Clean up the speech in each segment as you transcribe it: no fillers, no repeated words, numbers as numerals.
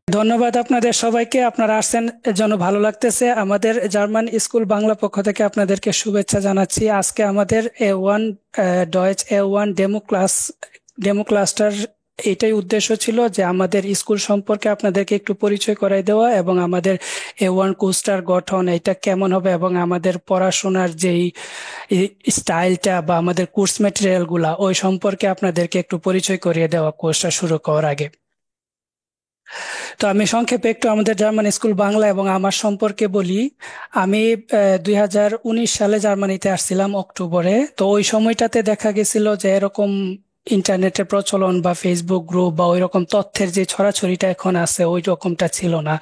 ধন্যবাদ আপনাদের সবাইকে। আপনারা আসছেন এর জন্য ভালো লাগতেছে। আমাদের জার্মান স্কুল বাংলা পক্ষ থেকে আপনাদেরকে শুভেচ্ছা জানাচ্ছি। আজকে আমাদের A1 ডয়েচ A1 ডেমো ক্লাসটার এটাই উদ্দেশ্য ছিল যে আমাদের স্কুল সম্পর্কে আপনাদেরকে একটু পরিচয় করাই দেওয়া এবং আমাদের A1 কোর্সটার গঠন এটা কেমন হবে এবং আমাদের পড়াশোনার যেই স্টাইলটা বা আমাদের কোর্স ম্যাটেরিয়াল গুলা ওই সম্পর্কে আপনাদেরকে একটু পরিচয় করিয়ে দেওয়া কোর্সটা শুরু করার আগে। তো আমি সংক্ষেপে একটু আমাদের জার্মান স্কুল বাংলা এবং আমার সম্পর্কে বলি। আমি 2019 সালে জার্মানিতে আসছিলাম অক্টোবরে। তো ওই সময়টাতে দেখা গেছিল যে এরকম ইন্টারনেটের প্রচলন বা ফেসবুক গ্রুপ বা ওই রকম তথ্যের যে ছড়াছড়িটা এখন আছে ওই রকমটা ছিল না।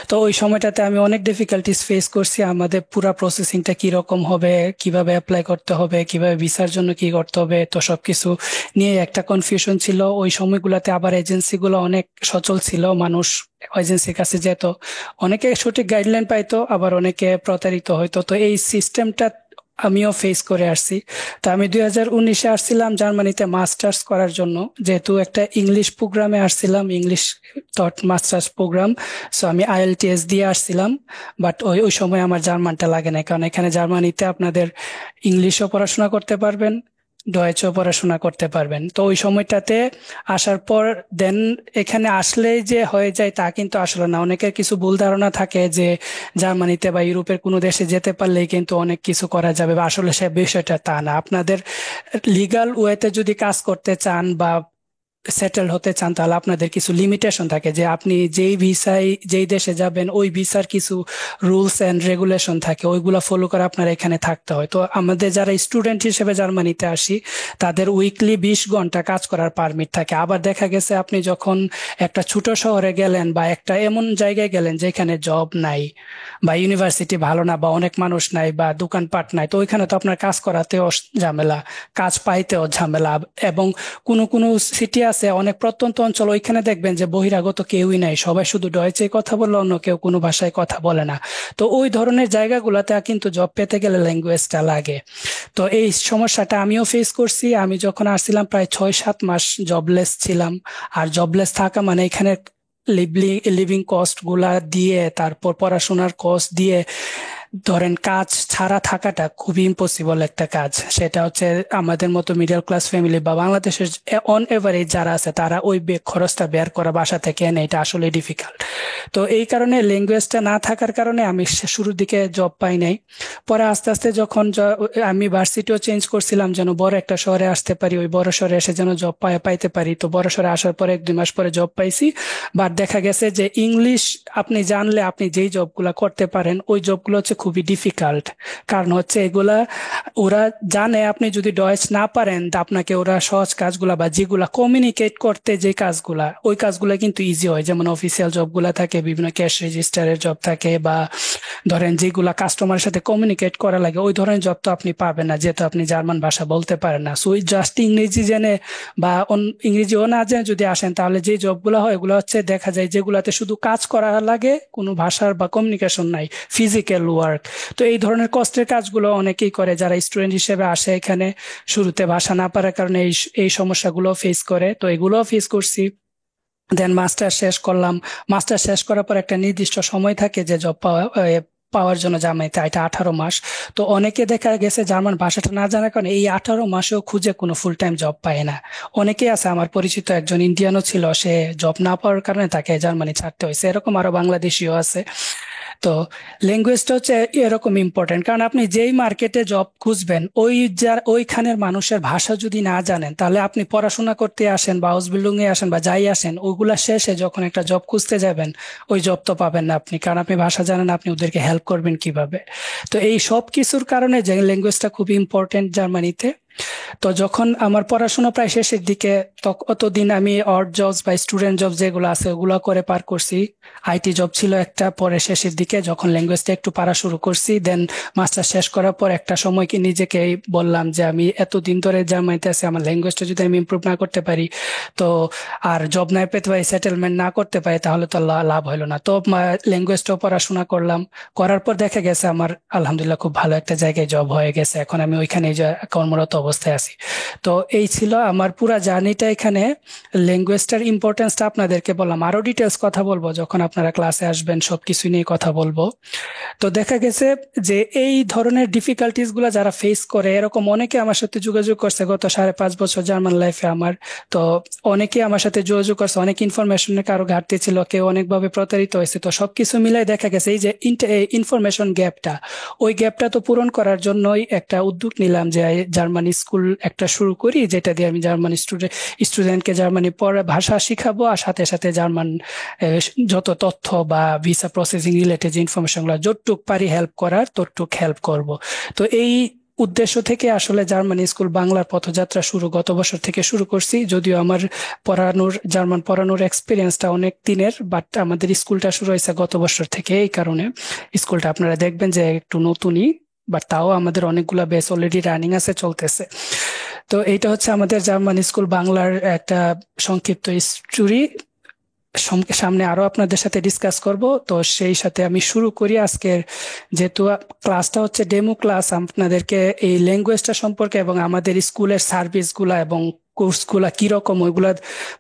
তো ওই সময়টাতে আমি অনেক ডিফিকাল্টিস ফেস করছি। আমাদের পুরা প্রসেসিংটা কি রকম হবে, কিভাবে অ্যাপ্লাই করতে হবে, কিভাবে ভিসার জন্য কি করতে হবে, তো সবকিছু নিয়ে একটা কনফিউশন ছিল ওই সময়গুলোতে। আবার এজেন্সিগুলো অনেক সচল ছিল, মানুষ এজেন্সির কাছে যেত, অনেকে সঠিক গাইডলাইন পাইতো, আবার অনেকে প্রতারিত হইতো। তো এই সিস্টেমটা আমিও ফেস করে আসছি। তো আমি 2019-এ আসছিলাম জার্মানিতে মাস্টার্স করার জন্য, যেহেতু একটা ইংলিশ প্রোগ্রামে আসছিলাম, English taught masters program. So আমি IELTS দিয়ে আসছিলাম। বাট ওই ওই সময় আমার জার্মানটা লাগে না, কারণ এখানে জার্মানিতে আপনাদের ইংলিশও পড়াশোনা করতে পারবেন, ডয়েচও পড়াশোনা করতে পারবেন। তো ওই সময়টাতে আসার পর দেন এখানে আসলেই যে হয়ে যায় তা কিন্তু আসলে না। অনেকের কিছু ভুল ধারণা থাকে যে জার্মানিতে বা ইউরোপের কোনো দেশে যেতে পারলেই কিন্তু অনেক কিছু করা যাবে, বা আসলে সে বিষয়টা তা না। আপনাদের লিগাল ওয়েতে যদি কাজ করতে চান বা সেটেল হতে চান তাহলে আপনাদের কিছু লিমিটেশন থাকে, যে আপনি যেই ভিসায় যেই দেশে যাবেন ওই ভিসার কিছু রুলস এন্ড রেগুলেশন থাকে, ওইগুলা ফলো করে আপনার এখানে থাকতে হয়। তো আমাদের যারা স্টুডেন্ট হিসেবে জার্মানিতে আসি তাদের উইকলি 20 ঘন্টা কাজ করার পারমিট থাকে। আবার দেখা গেছে আপনি যখন একটা ছোট শহরে গেলেন বা একটা এমন জায়গায় গেলেন যেখানে জব নাই বা ইউনিভার্সিটি ভালো না বা অনেক মানুষ নাই বা দোকানপাট নাই, তো ওইখানে তো আপনার কাজ করাতেও ঝামেলা, কাজ পাইতেও ঝামেলা। এবং কোনো কোনো সিটি আছে অনেক প্রত্যন্ত অঞ্চল, ওইখানে দেখবেন যে বহিরাগত কেউই নাই, সবাই শুধু ডয়েচে কথা বলে, অন্য কেউ কোনো ভাষায় কথা বলে না। তো ওই ধরনের জায়গাগুলোতে কিন্তু জব পেতে গেলে ল্যাঙ্গুয়েজটা লাগে। তো এই সমস্যাটা আমিও ফেস করছি। আমি যখন আসছিলাম প্রায় 6-7 মাস জবলেস ছিলাম। আর জবলেস থাকা মানে এখানে লিভিং কস্ট গুলা দিয়ে, তারপর পড়াশোনার কস্ট দিয়ে, ধরেন কাজ ছাড়া থাকাটা খুবই ইম্পসিবল একটা কাজ। সেটা হচ্ছে আমাদের মতো মিডল ক্লাস ফ্যামিলি বা বাংলাদেশের অন এভারেজ যারা আছে তারা ওই খরচটা বের করা বাসা থেকে এনে এটা আসলে ডিফিকাল্ট। তো এই কারণে ল্যাঙ্গুয়েজটা না থাকার কারণে আমি শুরুর দিকে জব পাই নাই। পরে আস্তে আস্তে যখন আমি ভার্সিটিও চেঞ্জ করছিলাম যেন বড় একটা শহরে আসতে পারি, ওই বড় শহরে এসে যেন জব পাইতে পারি। তো বড় শহরে আসার পরে 1-2 মাস পরে জব পাইছি। বাট দেখা গেছে যে ইংলিশ আপনি জানলে আপনি যেই জবগুলা করতে পারেন ওই জবগুলো হচ্ছে খুবই ডিফিকাল্ট। কারণ হচ্ছে এগুলা ওরা জানে আপনি যদি ডয়েচ না পারেন তা আপনাকে ওরা সহজ কাজগুলা বা যেগুলা কমিউনিকেট করতে যে কাজগুলা ওই কাজগুলা কিন্তু ইজি হয়। যেমন অফিসিয়াল জবগুলা থাকে, বিভিন্ন ক্যাশ রেজিস্টারের জব থাকে, বা ধরেন যেগুলা কাস্টমারের সাথে কমিউনিকেট করা লাগে ওই ধরনের জব তো আপনি পাবেন না, যেহেতু আপনি জার্মান ভাষা বলতে পারেন না। সো জাস্ট ইংরেজি জেনে বা ইংরেজিও না জেনে যদি আসেন তাহলে যে জবগুলো হয় এগুলো হচ্ছে দেখা যায় যেগুলাতে শুধু কাজ করা লাগে, কোনো ভাষার বা কমিউনিকেশন নাই, ফিজিক্যাল ওয়ার্ক। তো এই ধরনের কষ্টের কাজগুলো অনেকেই করে যারা স্টুডেন্ট হিসেবে আসে এখানে, শুরুতে ভাষা না পারার কারণে এই এই সমস্যাগুলো ফেস করে। তো এগুলো ফেস করছি। দেন মাস্টার শেষ করলাম। মাস্টার শেষ করার পর একটা নির্দিষ্ট সময় থাকে যে জব পাওয়ার জন্য জার্মানিতে, এটা 18 মাস। তো অনেকে দেখা গেছে জার্মান ভাষাটা না জানার কারণে এই 18 মাসেও খুঁজে কোনো ফুল টাইম জব পায় না। অনেকেই আছে, আমার পরিচিত একজন ইন্ডিয়ানও ছিল, সে জব না পাওয়ার কারণে তাকে জার্মানি ছাড়তে হয়েছে। এরকম আরো বাংলাদেশিও আছে। তো ল্যাঙ্গুয়েজটা হচ্ছে এরকম ইম্পর্টেন্ট, কারণ আপনি যেই মার্কেটে জব খুঁজবেন ওইখানের মানুষের ভাষা যদি না জানেন তাহলে আপনি পড়াশোনা করতে আসেন বা হাউস বিল্ডিং এ আসেন বা যাই আসেন, ওইগুলা শেষে যখন একটা জব খুঁজতে যাবেন ওই জব তো পাবেন না আপনি, কারণ আপনি ভাষা জানেন না, আপনি ওদেরকে হেল্প করবেন কিভাবে। তো এই সব কিছুর কারণে যে ল্যাঙ্গুয়েজটা খুব ইম্পর্টেন্ট জার্মানিতে। তো যখন আমার পড়াশোনা প্রায় শেষের দিকে, অতদিন আমি অড জবস বা স্টুডেন্ট জব যেগুলো আছে ওগুলো করে পার করছি। আইটি জব ছিল একটা, পরে শেষের দিকে যখন ল্যাঙ্গুয়েজটা একটু পারা শুরু করছি, দেন মাস্টার শেষ করার পর একটা সময় কি নিজেকে বললাম যে আমি এতদিন ধরে জার্মানিতে আছি, আমার ল্যাঙ্গুয়েজটা যদি আমি ইমপ্রুভ না করতে পারি তো, আর জব না পেতে পারি, সেটেলমেন্ট না করতে পারি, তাহলে তো লাভ হলো না। তো ল্যাঙ্গুয়েজটাও পড়াশোনা করলাম। করার পর দেখা গেছে আমার আলহামদুলিল্লাহ খুব ভালো একটা জায়গায় জব হয়ে গেছে, এখন আমি ওইখানে কর্মরত অবস্থায় আছি। তো এই ছিল আমার পুরা জার্নিটা। এখানে ল্যাঙ্গুয়েজটার ইম্পর্টেন্সটা আপনাদেরকে বললাম, আরো ডিটেলস কথা বলবো যখন আপনারা ক্লাসে আসবেন, সবকিছু নিয়ে কথা বলবো। তো দেখা গেছে যে এই ধরনের ডিফিকাল্টিস গুলা যারা ফেস করে, এরকম অনেকে আমার সাথে যোগাযোগ করছে গত 5.5 বছর জার্মান লাইফে আমার। তো অনেকে আমার সাথে যোগাযোগ করছে, অনেক ইনফরমেশনের কারো ঘাটতি ছিল, কেউ অনেকভাবে প্রতারিত হয়েছে। তো সবকিছু মিলাই দেখা গেছে এই যে ইনফরমেশন গ্যাপটা, ওই গ্যাপটা তো পূরণ করার জন্যই একটা উদ্যোগ নিলাম যে জার্মান স্কুল একটা শুরু করি, যেটা দিয়ে আমি জার্মান স্টুডেন্টকে জার্মানি পড়া ভাষা শিখাবো, আর সাথে সাথে জার্মান যত তথ্য বা ভিসা প্রসেসিং রিলেটেড ইনফরমেশন গুলো যতটুক পারি হেল্প করার ততটুক হেল্প করব। তো এই উদ্দেশ্য থেকে আসলে জার্মানি স্কুল বাংলার পথযাত্রা শুরু গত বছর থেকে শুরু করছি। যদিও আমার জার্মান পড়ানোর এক্সপিরিয়েন্সটা অনেক দিনের, বাট আমাদের স্কুলটা শুরু হয়েছে গত বছর থেকে। এই কারণে স্কুলটা আপনারা দেখবেন যে একটু নতুনই, বাট তাও আমাদের অনেকগুলা বেস অলরেডি রানিং আছে, চলতেছে। তো এইটা হচ্ছে আমাদের জার্মান স্কুল বাংলার একটা সংক্ষিপ্ত স্টোরি। সামনে আরো আপনাদের সাথে ডিসকাস করব। তো সেই সাথে আমি শুরু করি আজকের, যেহেতু ক্লাসটা হচ্ছে ডেমো ক্লাস, আপনাদেরকে এই ল্যাঙ্গুয়েজটা সম্পর্কে এবং আমাদের স্কুলের সার্ভিসগুলা এবং কোর্সগুলা কিরকম ওইগুলা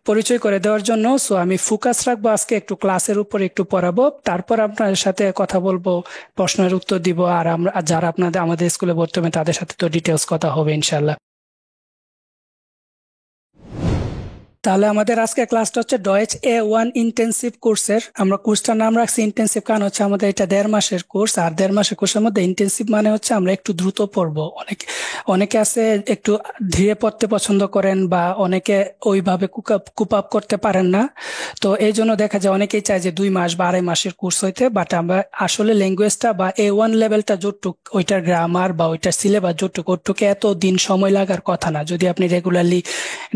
পরিচয় করে দেওয়ার জন্য। সো আমি ফোকাস রাখবো আজকে একটু ক্লাসের উপর, একটু পড়াবো, তারপর আপনাদের সাথে কথা বলবো, প্রশ্নের উত্তর দিব। আর আমরা যারা আমাদের স্কুলে ভর্তি হবে তাদের সাথে তো ডিটেলস কথা হবে ইনশাল্লাহ। তাহলে আমাদের আজকে ক্লাসটা হচ্ছে ডয়েচ A1 ইন্টেন্সিভ কোর্সের। আমরা কোর্সটার নাম রাখছি ইন্টেন্সিভ, কারণ হচ্ছে আমাদের এটা 1.5 মাসের কোর্স। আর 1.5 মাসের কোর্সের মধ্যে ইন্টেন্সিভ মানে হচ্ছে আমরা একটু দ্রুত পড়বো। অনেকে আছে একটু ধীরে পড়তে পছন্দ করেন, বা অনেকে ওইভাবে কুপ আপ করতে পারেন না। তো এই জন্য দেখা যায় অনেকেই চায় যে 2 মাস বা 2.5 মাসের কোর্স হইতে। বাট আমরা আসলে ল্যাঙ্গুয়েজটা বা A1 লেভেলটা যতটুক, ওইটার গ্রামার বা ওইটার সিলেবাস যতটুক, ওটুকু এত দিন সময় লাগার কথা না। যদি আপনি রেগুলারলি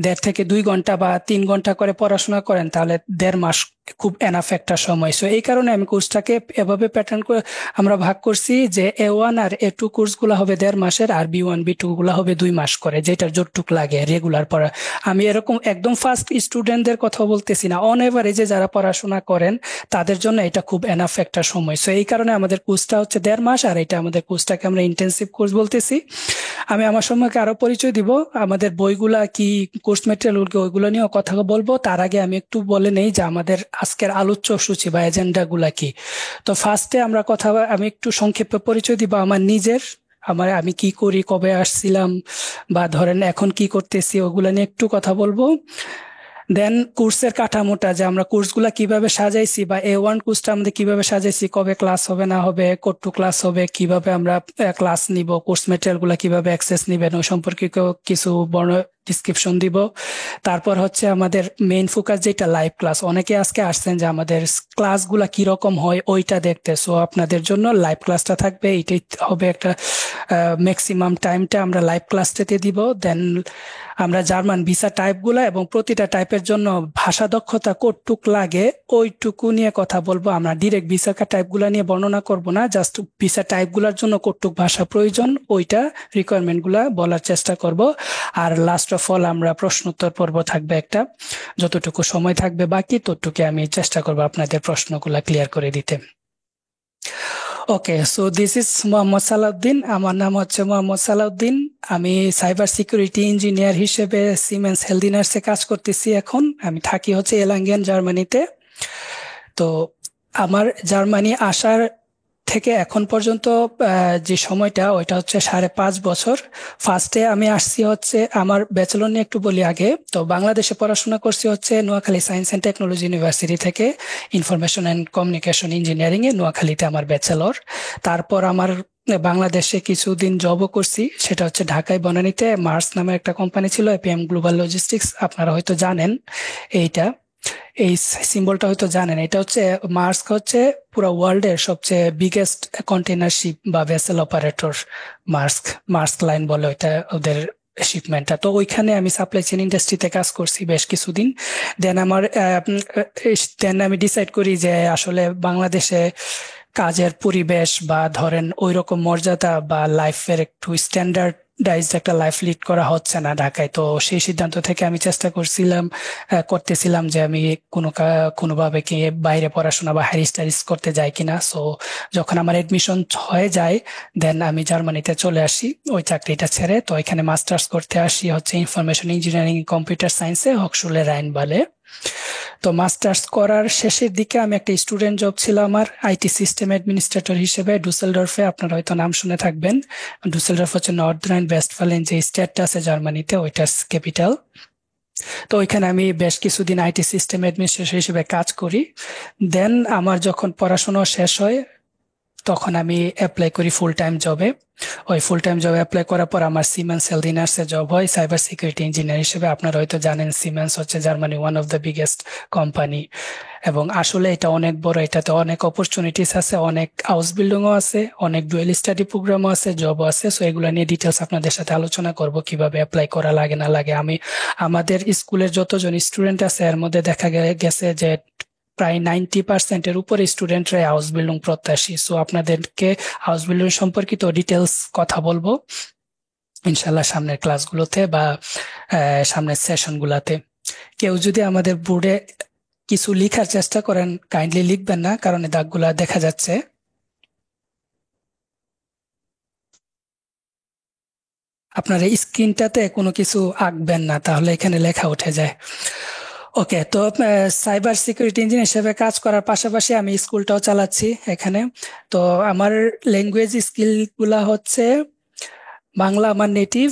1.5 থেকে 2 ঘন্টা বা 3 ঘন্টা করে পড়াশোনা করেন, তাহলে 1.5 মাস খুব এনাফ একটা সময়। সো এই কারণে আমি কোর্সটাকে এভাবে প্যাটার্ন করে আমরা ভাগ করছি যে A1 আর A2 কোর্সগুলো হবে 1.5 মাসের, আর B1 B2 গুলো হবে 2 মাস করে, যেটার যতটুক লাগে রেগুলার পড়া। আমি এরকম একদম ফার্স্ট স্টুডেন্টদের কথা বলতেছি না, অন এভারেজে যারা পড়াশোনা করেন তাদের জন্য এটা খুব এনাফ একটা সময়। সো এই কারণে আমাদের কোর্সটা হচ্ছে 1.5 মাস, আর এটা আমাদের কোর্সটাকে আমরা ইন্টেন্সিভ কোর্স বলতেছি। আমি আমার সময়কে আরো পরিচয় দিব, আমাদের বইগুলা কি, কোর্স ম্যাটেরিয়াল ওইগুলো নিয়েও কথা বলবো। তার আগে আমি একটু বলে নেই যে আমাদের আজকের আলোচ্য সূচি বা এজেন্ডা গুলা কি। তো ফার্স্টে আমি একটু সংক্ষেপে পরিচয় দিব আমার নিজের, আমি কি করি, কবে আসছিলাম, বা ধরেন এখন কি করতেছি, ওগুলা নিয়ে একটু কথা বলবো। দেন কোর্সের কাঠামোটা, যে আমরা কোর্সগুলা কিভাবে সাজাইছি, বা A1 কোর্সটা আমাদের কিভাবে সাজাইছি, কবে ক্লাস হবে না হবে, কতটুকু ক্লাস হবে, কিভাবে আমরা ক্লাস নিব, কোর্স ম্যাটেরিয়াল গুলা কিভাবে অ্যাক্সেস নিবেন, ওই সম্পর্কে কিছু ডিসক্রিপশন দিব। তারপর হচ্ছে আমাদের মেইন ফোকাস যেটা লাইভ ক্লাস। অনেকে আজকে আসছেন যে আমাদের ক্লাসগুলা কিরকম হয় ওইটা দেখতে। সো আপনাদের জন্য লাইভ ক্লাসটা থাকবে, এটাই হবে একটা ম্যাক্সিমাম টাইমটা আমরা লাইভ ক্লাসটাতে দিব। দেন আমরা জার্মান ভিসা টাইপগুলা এবং প্রতিটা টাইপের জন্য ভাষা দক্ষতা কতটুক লাগে ওইটুকু নিয়ে কথা বলবো। আমরা ডিরেক্ট ভিসা টাইপগুলা নিয়ে বর্ণনা করব না, জাস্ট ভিসা টাইপগুলার জন্য কতটুক ভাষা প্রয়োজন ওইটা রিকোয়ারমেন্টগুলা বলার চেষ্টা করব। আর লাস্ট অফ অল আমরা প্রশ্ন উত্তর পর্ব থাকবে একটা, যতটুকু সময় থাকবে বাকি ততটুকু আমি চেষ্টা করব আপনাদের প্রশ্নগুলা ক্লিয়ার করে দিতে। Okay, so this is Mohammad Salauddin. আমার নাম হচ্ছে মোহাম্মদ সালাউদ্দিন। আমি সাইবার সিকিউরিটি ইঞ্জিনিয়ার হিসেবে সিমেন্স হেলদিনার্সে কাজ করতেছি এখন। আমি থাকি হচ্ছে এলাঙ্গেন, জার্মানিতে। তো আমার জার্মানি আসার থেকে এখন পর্যন্ত যে সময়টা, ওইটা হচ্ছে 5.5 বছর। ফার্স্টে আমি আসছি হচ্ছে, আমার ব্যাচেলর নিয়ে একটু বলি আগে। তো বাংলাদেশে পড়াশোনা করছি হচ্ছে Noakhali science and technology university থেকে, ইনফরমেশন অ্যান্ড কমিউনিকেশন ইঞ্জিনিয়ারিং এ নোয়াখালীতে আমার ব্যাচেলর। তারপর আমার বাংলাদেশে কিছুদিন জবও করছি, সেটা হচ্ছে ঢাকায় বনানীতে মার্স নামে একটা কোম্পানি ছিল, এপিএম গ্লোবাল লজিস্টিক্স, আপনারা হয়তো জানেন এইটা, এই সিম্বলটা হয়তো জানেন। এটা হচ্ছে মার্স্ক, হচ্ছে পুরো ওয়ার্ল্ডের সবচেয়ে বিগেস্ট কন্টেইনার শিপ বা ভেসেল অপারেটর। মার্স্ক লাইন বলে ওইটা ওদের শিপমেন্টটা। তো ওইখানে আমি সাপ্লাই চেইন ইন্ডাস্ট্রিতে কাজ করছি বেশ কিছুদিন। দেন আমি ডিসাইড করি যে আসলে বাংলাদেশে কাজের পরিবেশ বা ধরেন ওইরকম মর্যাদা বা লাইফের একটু স্ট্যান্ডার্ড ডাইজড একটা লাইফ লিড করা হচ্ছে না ঢাকায়। তো সেই সিদ্ধান্ত থেকে আমি চেষ্টা করতেছিলাম যে আমি কোনোভাবে কি বাইরে পড়াশোনা বা হায়ার স্টাডিজ করতে যাই কিনা। সো যখন আমার এডমিশন হয়ে যায়, দেন আমি জার্মানিতে চলে আসি ওই চাকরিটা ছেড়ে। তো এখানে মাস্টার্স করতে আসি হচ্ছে ইনফরমেশন ইঞ্জিনিয়ারিং কম্পিউটার সায়েন্সে হকশুলে রাইনবালে। তো মাস্টার্স করার শেষের দিকে আমি একটা স্টুডেন্ট জব ছিল আমার আইটি সিস্টেম অ্যাডমিনিস্ট্রেটর হিসেবে ডুসেলডর্ফে। আপনারা হয়তো নাম শুনে থাকবেন। ডুসেলডর্ফ হচ্ছে নর্থ রাইন ওয়েস্টফালেন যে স্টেটটা আছে জার্মানিতে, ওইটার ক্যাপিটাল। তো ওইখানে আমি বেশ কিছুদিন আইটি সিস্টেম অ্যাডমিনিস্ট্রেটর হিসেবে কাজ করি। দেন আমার যখন পড়াশোনা শেষ হয়, তখন আমি অ্যাপ্লাই করি ফুল টাইম জবে। ওই ফুল টাইম জবে অ্যাপ্লাই করার পর আমার সিমেন্স হেলদিনার্সে জব হয় সাইবার সিকিউরিটি ইঞ্জিনিয়ার হিসেবে। আপনারা হয়তো জানেন সিমেন্স হচ্ছে Germany one of the biggest company, এবং আসলে এটা অনেক বড়। এটাতে অনেক অপরচুনিটিস আছে, অনেক হাউস বিল্ডিংও আছে, অনেক ডুয়েল স্টাডি প্রোগ্রামও আছে, জবও আছে। সো এগুলো নিয়ে ডিটেলস আপনাদের সাথে আলোচনা করব, কিভাবে অ্যাপ্লাই করা লাগে না লাগে। আমাদের স্কুলের যতজন স্টুডেন্ট আছে এর মধ্যে দেখা গেছে যে প্রায় 90% উপরে স্টুডেন্টরা হাউস বিল্ডিং প্রত্যাশী। সো আপনাদেরকে হাউস বিল্ডিং সম্পর্কিত ডিটেলস কথা বলবো ইনশাল্লাহ সামনের ক্লাসগুলোতে বা সামনের সেশনগুলোতে। কেউ যদি আমাদের বোর্ডে কিছু লেখার চেষ্টা করেন, কাইন্ডলি লিখবেন না, কারণ এই দাগগুলা দেখা যাচ্ছে। আপনার এই স্ক্রিনটাতে কোনো কিছু আঁকবেন না, তাহলে এখানে লেখা উঠে যায়। ওকে, তো সাইবার সিকিউরিটি ইঞ্জিনিয়ার হিসেবে কাজ করার পাশাপাশি আমি স্কুলটাও চালাচ্ছি এখানে। তো আমার ল্যাঙ্গুয়েজ স্কিল গুলা হচ্ছে বাংলা আমার নেটিভ,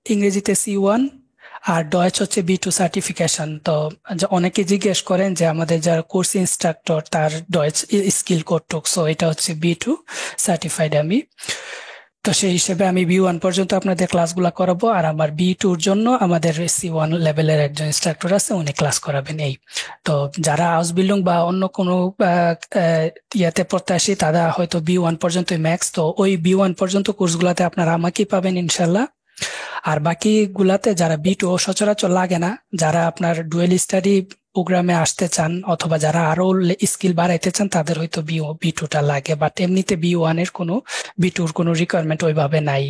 ইংরেজিতে C1, আর ডয়েচ হচ্ছে B2 সার্টিফিকেশন। তো অনেকে জিজ্ঞেস করেন যে আমাদের যারা কোর্স ইনস্ট্রাক্টর তার ডয়েচ স্কিল কতটুক। সো এটা হচ্ছে B2 সার্টিফাইড আমি। তো সেই হিসেবে আমি B1 পর্যন্ত আপনাদের ক্লাসগুলো করাবো, আর আমার B2-র জন্য আমাদের C1 লেভেলের একজন ইনস্ট্রাক্টর আছে, উনি ক্লাস করাবেন। এই তো যারা হাউস বিল্ডিং বা অন্য কোনো ইয়াতে প্রত্যাশী, তারা হয়তো B1 পর্যন্তই ম্যাক্স। তো ওই B1 পর্যন্ত কোর্সগুলোতে আপনারা আমাকেই পাবেন ইনশাল্লাহ। আর বাকি গুলাতে যারা B2 সচরাচর লাগে না, যারা আপনার ডুয়েল স্টাডি প্রোগ্রামে আসতে চান অথবা যারা আরো স্কিল বাড়াইতে চান, তাদের হয়তো B2টা লাগে। বাট এমনিতে B1 এর কোনো B2-র কোনো রিকোয়ারমেন্ট ওইভাবে নাই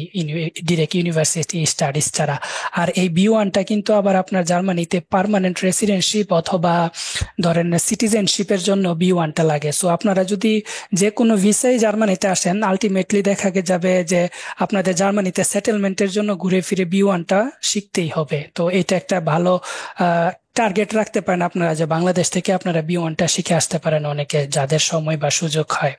ডিরেক্ট ইউনিভার্সিটি স্টাডিজ ছাড়া। আর এই B1টা কিন্তু আবার আপনার জার্মানিতে পার্মানেন্ট রেসিডেন্টশিপ অথবা ধরেন সিটিজেনশিপের জন্য B1টা লাগে। সো আপনারা যদি যে কোনো ভিসায় জার্মানিতে আসেন, আলটিমেটলি দেখা যাবে যে আপনাদের জার্মানিতে সেটেলমেন্টের জন্য ঘুরে ফিরে B1টা শিখতেই হবে। তো এটা একটা ভালো টার্গেট রাখতে পারেন আপনারা, যে বাংলাদেশ থেকে আপনারা B1টা শিখে আসতে পারেন, অনেকে যাদের সময় বা সুযোগ হয়।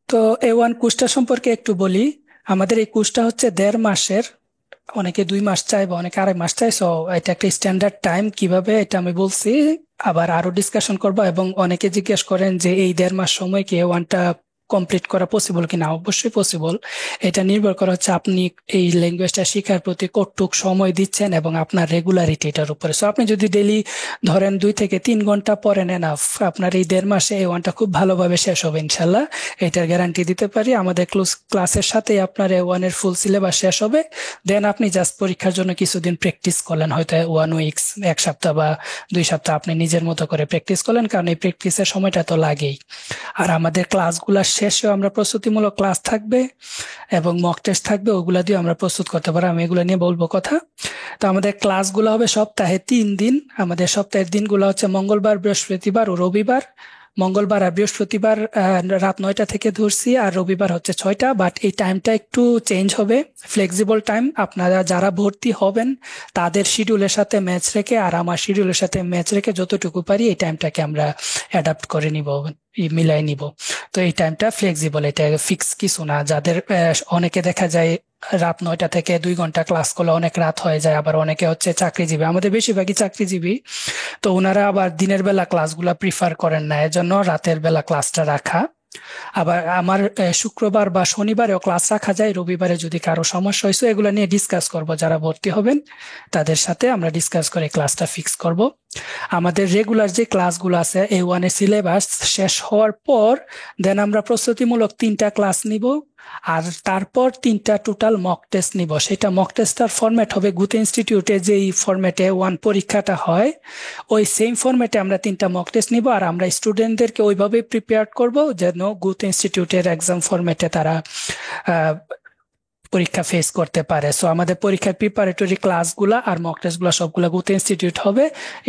তো A1 কোর্সটা সম্পর্কে একটু বলি। আমাদের এই কোর্সটা হচ্ছে 1.5 মাসের, অনেকে 2 মাস চায় বা অনেকে 2.5 মাস চায়। সো এটা একটা স্ট্যান্ডার্ড টাইম, কিভাবে এটা আমি বলছি, আবার আরো ডিসকাশন করবো। এবং অনেকে জিজ্ঞেস করেন যে এই 1.5 মাস সময় কি A1টা কমপ্লিট করা পসিবল কিনা। অবশ্যই পসিবল। এটা নির্ভর করা হচ্ছে আপনি এই ল্যাঙ্গুয়েজটা শেখার প্রতি কতটুক সময় দিচ্ছেন এবং আপনার রেগুলারিটি এটার উপরে। সো আপনি যদি ডেইলি ধরেন 2 থেকে 3 ঘন্টা পড়েন, এনাফ, আপনার এই 1.5 মাসে A1টা খুব ভালোভাবে শেষ হবে ইনশাল্লাহ। এটার গ্যারান্টি দিতে পারি। আমাদের ক্লাসের সাথে আপনার A1 এর ফুল সিলেবাস শেষ হবে। দেন আপনি জাস্ট পরীক্ষার জন্য কিছুদিন প্র্যাকটিস করলেন, হয়তো 1 উইকস, 1 সপ্তাহ বা 2 সপ্তাহ আপনি নিজের মতো করে প্র্যাকটিস করলেন, কারণ এই প্র্যাকটিসের সময়টা তো লাগেই। আর আমাদের ক্লাসগুলো শেষেও আমরা প্রস্তুতিমূলক ক্লাস থাকবে এবং মক টেস্ট থাকবে, ওগুলা দিয়ে আমরা প্রস্তুত করতে পারি। আমি এগুলো নিয়ে বলবো কথা। তো আমাদের ক্লাসগুলো হবে সপ্তাহে 3 দিন। আমাদের সপ্তাহের দিনগুলো হচ্ছে মঙ্গলবার, বৃহস্পতিবার ও রবিবার। মঙ্গলবার আর বৃহস্পতিবার রাত 9টা থেকে ধরছি, আর রবিবার হচ্ছে 6টা। বাট এই টাইমটা একটু চেঞ্জ হবে, ফ্লেক্সিবল টাইম। আপনারা যারা ভর্তি হবেন তাদের শিডিউলের সাথে ম্যাচ রেখে আর আমার শিডিউলের সাথে ম্যাচ রেখে যতটুকু পারি এই টাইমটাকে আমরা অ্যাডাপ্ট করে নিব, মিলাই নিব। তো এই টাইমটা ফ্লেক্সিবল, এটা ফিক্স কিছু না। যাদের অনেকে দেখা যায় রাত 9টা থেকে 2 ঘন্টা ক্লাস করলে অনেক রাত হয়ে যায়, আবার অনেকে হচ্ছে চাকরিজীবী, আমাদের বেশিরভাগই চাকরিজীবী। তো ওনারা আবার দিনের বেলা ক্লাসগুলা প্রিফার করেন না, এজন্য রাতের বেলা ক্লাসটা রাখা। আবার আমার শুক্রবার বা শনিবারেও ক্লাস রাখা যায়, রবিবারে যদি কারো সমস্যা হয়েছে। এগুলো নিয়ে ডিসকাস করব, যারা ভর্তি হবেন তাদের সাথে আমরা ডিসকাস করে ক্লাসটা ফিক্স করব। আমাদের রেগুলার যে ক্লাসগুলো আছে A1 এর সিলেবাস শেষ হওয়ার পর দেন আমরা প্রস্তুতিমূলক 3টা ক্লাস নিব। আর তারপর 3টা টোটাল মক টেস্ট নিব। সেটা মক টেস্টার ফরম্যাট হবে গুতে ইনস্টিটিউটে যেই ফরম্যাটে 1 পরীক্ষাটা হয়, ওই সেম ফরম্যাটে আমরা 3টা মক টেস্ট নিব। আর আমরা স্টুডেন্টদেরকে ওইভাবে প্রিপেয়ার করব যেন গুতে ইনস্টিটিউটের এক্সাম ফরম্যাটে তারা পরীক্ষা ফেস করতে পারে। সো আমাদের পরীক্ষার প্রিপারেটরি ক্লাসগুলো আর মক টেস্টগুলো সবগুলো গুতে ইনস্টিটিউট হবে,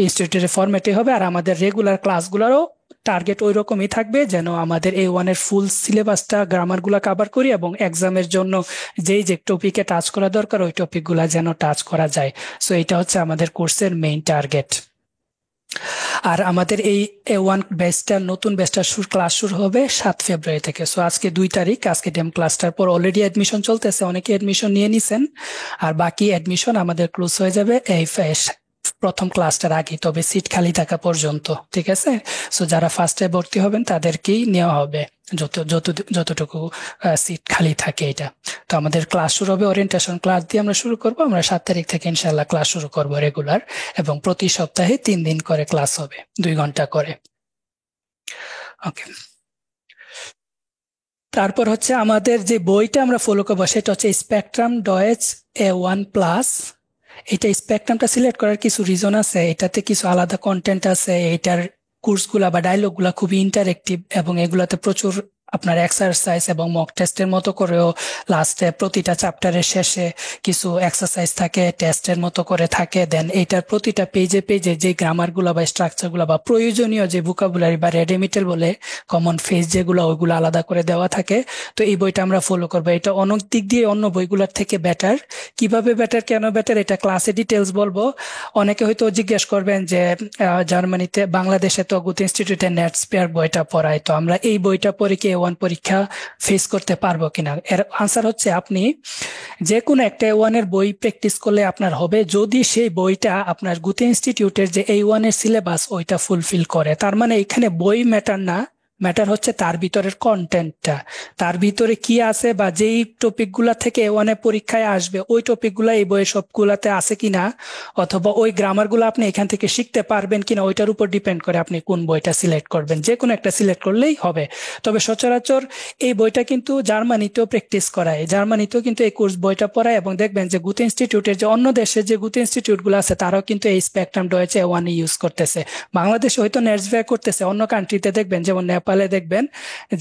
ইনস্টিটিউটের ফরম্যাটে হবে। আর আমাদের রেগুলার ক্লাসগুলোরও টার্গেট ওই রকমই থাকবে যেন আমাদের A1 এর ফুল সিলেবাসটা গ্রামারগুলো কভার করি এবং এক্সামের জন্য যেই যে টপিকে টাচ করা দরকার ওই টপিকগুলো যেন টাচ করা যায়। সো এটা হচ্ছে আমাদের কোর্সের মেইন টার্গেট। আর আমাদের এই A1 ব্যাচটার নতুন ব্যাচটার ক্লাস শুরু হবে 7 ফেব্রুয়ারি থেকে। সো আজকে 2 তারিখ, আজকে ডেম ক্লাসটার পর অলরেডি অ্যাডমিশন চলতেছে, অনেকে অ্যাডমিশন নিয়ে নিছেন। আর বাকি অ্যাডমিশন আমাদের ক্লোজ হয়ে যাবে এই প্রথম ক্লাসটার আগে, তবে সিট খালি থাকা পর্যন্ত, ঠিক আছে? সো যারা ফার্স্টে ভর্তি হবেন তাদেরকেই নেওয়া হবে যতটুকু সিট খালি থাকে এটা। তো আমাদের ক্লাস শুরু হবে, ওরিয়েন্টেশন ক্লাস দিয়ে আমরা শুরু করব। আমরা 7 তারিখ থেকে ইনশাল্লাহ ক্লাস শুরু করব রেগুলার, এবং প্রতি সপ্তাহে 3 দিন করে ক্লাস হবে, 2 ঘন্টা করে। ওকে, তারপর হচ্ছে আমাদের যে বইটা আমরা ফলো করবো সেটা হচ্ছে স্পেকট্রাম ডয়েচ A1 প্লাস। এটা স্পেকট্রামটা সিলেক্ট করার কিছু রিজন আছে, এটাতে কিছু আলাদা কন্টেন্ট আছে, এটার কোর্সগুলা বা ডায়লগুলা খুবই ইন্টারেক্টিভ এবং এগুলাতে প্রচুর আপনার এক্সারসাইজ এবং মক টেস্টের মতো করেও লাস্টে প্রতিটা চ্যাপ্টারের শেষে কিছু এক্সারসাইজ থাকে, টেস্টের মতো করে থাকে। দেন এইটার প্রতিটা পেজে পেজে যে গ্রামারগুলো বা স্ট্রাকচারগুলো বা প্রয়োজনীয় যে ভোকাবুলারি বা রেডিমিটেল বলে কমন ফ্রেজ যেগুলো, ওইগুলো আলাদা করে দেওয়া থাকে। তো এই বইটা আমরা ফলো করবো। এটা অনেক দিক দিয়ে অন্য বইগুলোর থেকে বেটার। কিভাবে বেটার, কেন বেটার, এটা ক্লাসে ডিটেলস বলবো। অনেকে হয়তো জিজ্ঞেস করবেন যে জার্মানিতে, বাংলাদেশে তো গুতে ইনস্টিটিউটে নেটস্পিয়ার বইটা পড়ায়, তো আমরা এই বইটা পড়ে কি A1 পরীক্ষা ফেস করতে পারবো কিনা? এর আনসার হচ্ছে আপনি যে কোনো একটা A1 এর বই প্র্যাকটিস করলে আপনার হবে, যদি সেই বইটা আপনার গুতে ইনস্টিটিউটের যে A1 এর সিলেবাস ওইটা ফুলফিল করে। তার মানে এখানে বই ম্যাটার না, ম্যাটার হচ্ছে তার ভিতরের কন্টেন্টটা, তার ভিতরে কি আছে বা যেই টপিকগুলা থেকে A1 এ পরীক্ষায় আসবে ওই টপিকগুলা এই বইয়ের সবগুলাতে আছে কিনা, অথবা ওই গ্রামারগুলো আপনি এখান থেকে শিখতে পারবেন কিনা, ওইটার উপর ডিপেন্ড করে আপনি কোন বইটা সিলেক্ট করবেন। যে কোনো একটা সিলেক্ট করলেই হবে। তবে সচরাচর এই বইটা কিন্তু জার্মানিতেও প্র্যাকটিস করায়, জার্মানিতেও কিন্তু এই কোর্স বইটা পড়ায়। এবং দেখবেন যে গুতে ইনস্টিটিউটের যে অন্য দেশে যে গুতে ইনস্টিটিউটগুলো আছে তারাও কিন্তু এই স্পেকট্রাম ডয়েচে A1 ইউজ করতেছে। বাংলাদেশে হয়তো নেটসপিয়ার করতেছে, অন্য কান্ট্রিতে দেখবেন যেমন নেপালে দেখবেন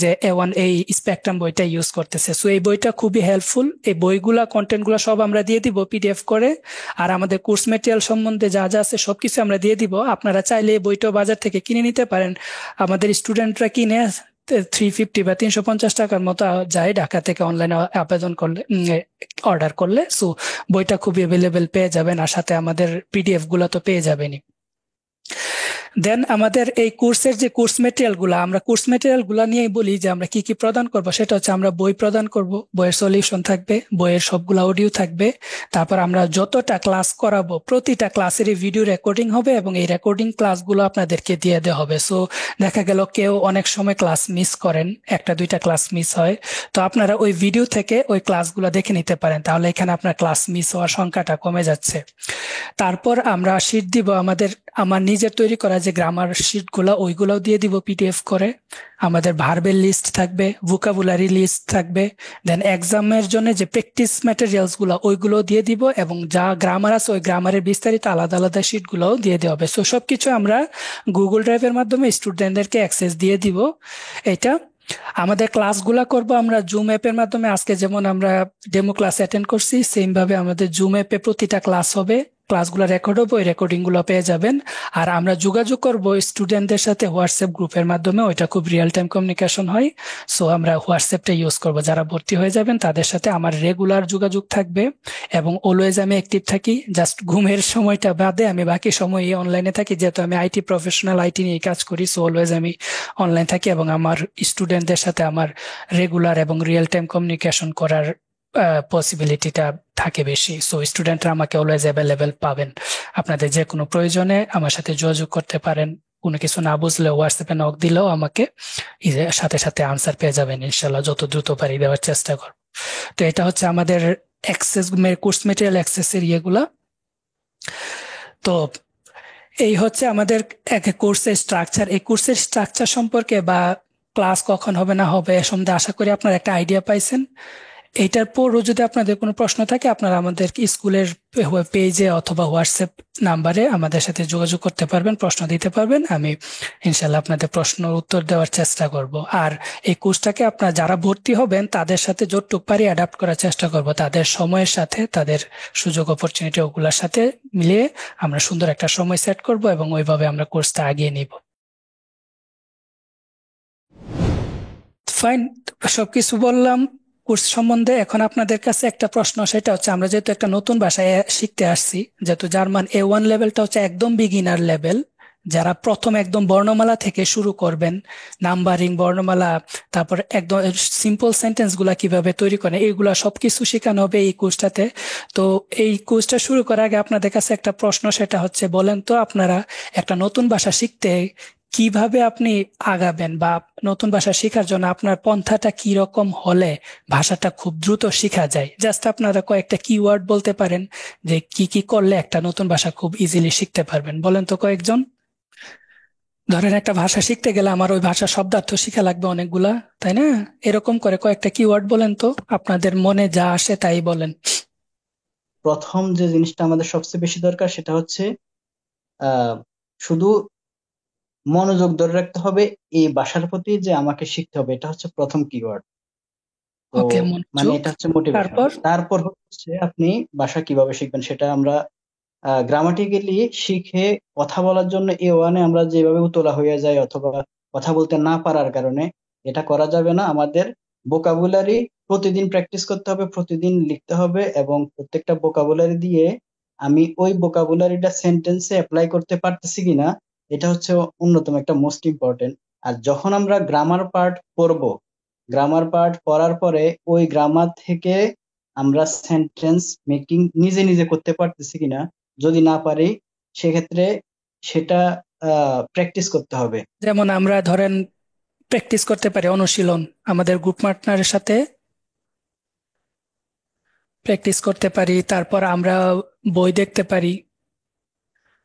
যে A1 এই স্পেকট্রাম বইটা ইউজ করতেছে। সো এই বইটা খুবই হেল্পফুল। এই বইগুলা কন্টেন্টগুলো সব আমরা দিয়ে দিব PDF করে, আর আমাদের কোর্স মেটেরিয়াল সম্বন্ধে যা যা আছে সবকিছু আমরা দিয়ে দিব। আপনারা চাইলে এই বইটাও বাজার থেকে কিনে নিতে পারেন। আমাদের স্টুডেন্টরা কিনে 350 বা 350 টাকার মতো যায় ঢাকা থেকে অনলাইনে আবেদন করলে, অর্ডার করলে। সো বইটা খুবই অ্যাভেলেবেল পেয়ে যাবেন, আর সাথে আমাদের PDF গুলো তো পেয়ে যাবেনই। দেন আমাদের এই কোর্সের যে কোর্স মেটেরিয়াল গুলা, আমরা কোর্স মেটেরিয়াল গুলা নিয়ে বলি যে আমরা কি কি প্রদান করব। সেটা হচ্ছে আমরা বই প্রদান করব, বইয়ের সলিউশন থাকবে, বইয়ের সবগুলা অডিও থাকবে। তারপর আমরা যতটা ক্লাস করাবো প্রতিটা ক্লাসের ভিডিও রেকর্ডিং হবে, এবং এই রেকর্ডিং ক্লাসগুলো আপনাদেরকে দিয়ে দেওয়া হবে। সো দেখা গেল কেউ অনেক সময় ক্লাস মিস করেন, 1-2টা ক্লাস মিস হয়, তো আপনারা ওই ভিডিও থেকে ওই ক্লাসগুলো দেখে নিতে পারেন, তাহলে এখানে আপনার ক্লাস মিস হওয়ার সংখ্যাটা কমে যাচ্ছে। তারপর আমরা শীট দিব, আমার নিজের তৈরি করা যে গ্রামার শীট গুলা ওইগুলাও দিয়ে দিব PDF করে। আমাদের ভার্বের লিস্ট থাকবে, ভোকাবুলারি লিস্ট থাকবে। দেন এক্সামের জন্য যে প্র্যাকটিস ম্যাটেরিয়ালস গুলা ওইগুলো দিয়ে দিব, এবং যা গ্রামার আছে ওই গ্রামারের বিস্তারিত আলাদা আলাদা শীট গুলাও দিয়ে দেওয়া হবে। সো সবকিছু আমরা গুগল ড্রাইভের মাধ্যমে স্টুডেন্টদেরকে অ্যাক্সেস দিয়ে দিব। এটা আমাদের ক্লাসগুলা করব আমরা জুম অ্যাপের মাধ্যমে। আজকে যেমন আমরা ডেমো ক্লাস অ্যাটেন্ড করছি, সেম ভাবে আমাদের জুম অ্যাপে প্রতিটা ক্লাস হবে, ক্লাসগুলো রেকর্ড হবে, ওই রেকর্ডিং গুলো পেয়ে যাবেন। আর আমরা যোগাযোগ করব স্টুডেন্টদের সাথে হোয়াটসঅ্যাপ গ্রুপের মাধ্যমে, ওইটা খুব রিয়েল টাইম কমিউনিকেশন হয়। সো আমরা হোয়াটসঅ্যাপটা ইউজ করব, যারা ভর্তি হয়ে যাবেন তাদের সাথে আমার রেগুলার যোগাযোগ থাকবে, এবং অলওয়েজ আমি অ্যাক্টিভ থাকি। জাস্ট ঘুমের সময়টা বাদে আমি বাকি সময় অনলাইনে থাকি, যেহেতু আমি IT প্রফেশনাল, IT নিয়ে কাজ করি। সো অলওয়েজ আমি অনলাইন থাকি, এবং আমার স্টুডেন্টদের সাথে আমার রেগুলার এবং রিয়েল টাইম কমিউনিকেশন করার পসিবিলিটিটা থাকে বেশি। সো স্টুডেন্টরা আমাকে অলওয়েজ অ্যাভেলেবেল পাবেন। আপনাদের যে কোনো প্রয়োজনে আমার সাথে যোগাযোগ করতে পারেন, কোনো কিছু না বুঝলে হোয়াটসঅ্যাপে নক দিলেও আমাকে সাথে সাথে আনসার পেয়ে যাবেন ইনশাল্লাহ, যত দ্রুত পারি দেওয়ার চেষ্টা করব। তো এটা হচ্ছে আমাদের অ্যাক্সেস, কোর্স মেটেরিয়াল অ্যাক্সেসের ইয়েগুলা। তো এই হচ্ছে আমাদের এক কোর্সের স্ট্রাকচার। এই কোর্সের স্ট্রাকচার সম্পর্কে বা ক্লাস কখন হবে না হবে এ সম্বন্ধে আশা করি আপনারা একটা আইডিয়া পাইছেন। এইটার পরও যদি আপনাদের কোনো প্রশ্ন থাকে আপনারা আমাদের স্কুলের পেজে অথবা হোয়াটসঅ্যাপ নাম্বারে আমাদের সাথে যোগাযোগ করতে পারবেন, প্রশ্ন দিতে পারবেন। আমি ইনশাল্লাহ আপনাদের প্রশ্ন উত্তর দেওয়ার চেষ্টা করব। আর এই কোর্সটাকে আপনারা যারা ভর্তি হবেন তাদের সাথে যতটুকু পারি অ্যাডাপ্ট করার চেষ্টা করব, তাদের সময়ের সাথে, তাদের সুযোগ অপরচুনিটি ওগুলোর সাথে মিলিয়ে আমরা সুন্দর একটা সময় সেট করব এবং ওইভাবে আমরা কোর্সটা আগিয়ে নিব। ফাইন, সবকিছু বললাম কোর্স সম্বন্ধে। এখন আপনাদের কাছে একটা প্রশ্ন, সেটা হচ্ছে আমরা যেহেতু একটা নতুন ভাষায় শিখতে আসছি, যেহেতু জার্মান A1 লেভেলটা হচ্ছে একদম বিগিনার লেভেল, যারা প্রথম একদম বর্ণমালা থেকে শুরু করবেন, নাম্বারিং, বর্ণমালা, তারপর একদম সিম্পল সেন্টেন্স গুলা কিভাবে তৈরি করেন, এইগুলা সবকিছু শেখানো হবে এই কোর্সটাতে। তো এই কোর্সটা শুরু করার আগে আপনাদের কাছে একটা প্রশ্ন, সেটা হচ্ছে বলেন তো আপনারা একটা নতুন ভাষা শিখতে কিভাবে আপনি আগাবেন, বা নতুন ভাষা শেখার জন্য আপনার পন্থাটা কি রকম হলে ভাষাটা খুব দ্রুত শেখা যায়? জাস্ট আপনারা কয়েকটা কিওয়ার্ড বলতে পারেন যে কি কি করলে একটা নতুন ভাষা খুব ইজিলি শিখতে পারবেন। বলেন তো কয়েকজন। ধরেন একটা ভাষা শিখতে গেলে আমার ওই ভাষার শব্দার্থ শিখা লাগবে অনেকগুলা, তাই না? এরকম করে কয়েকটা কিওয়ার্ড বলেন তো, আপনাদের মনে যা আসে তাই বলেন। প্রথম যে জিনিসটা আমাদের সবচেয়ে বেশি দরকার সেটা হচ্ছে আহ শুধু মনোযোগ ধরে রাখতে হবে এই ভাষার প্রতি, যে আমাকে শিখতে হবে, এটা হচ্ছে প্রথম কিওয়ার্ড। তো ওকে, মানে মনোযোগ। এটা হচ্ছে মোটিভেশন। তারপর তারপর হচ্ছে আপনি ভাষা কিভাবে শিখবেন সেটা আমরা গ্রামাটিক্যালি শিখে কথা বলার জন্য A1-এ আমরা যেভাবে উতলা হয়ে যাই অথবা কথা বলতে না পারার কারণে এটা করা যাবে না। আমাদের ভোকাবুলারি প্রতিদিন প্র্যাকটিস করতে হবে, প্রতিদিন লিখতে হবে, এবং প্রত্যেকটা ভোকাবুলারি দিয়ে আমি ওই ভোকাবুলারিটা সেন্টেন্সে অ্যাপ্লাই করতে পারতেছি কিনা, এটা হচ্ছে অন্যতম একটা মোস্ট ইম্পর্টেন্ট। আর যখন আমরা গ্রামার পার্ট পড়বো, গ্রামার পার্ট পড়ার পরে ওই গ্রামার থেকে আমরা সেন্টেন্স মেকিং নিজে নিজে করতে পারতেছি কিনা, যদি না পারি সেক্ষেত্রে সেটা প্র্যাকটিস করতে হবে। যেমন আমরা ধরেন প্র্যাকটিস করতে পারি অনুশীলন, আমাদের গ্রুপ পার্টনারের সাথে প্র্যাকটিস করতে পারি। তারপর আমরা বই দেখতে পারি,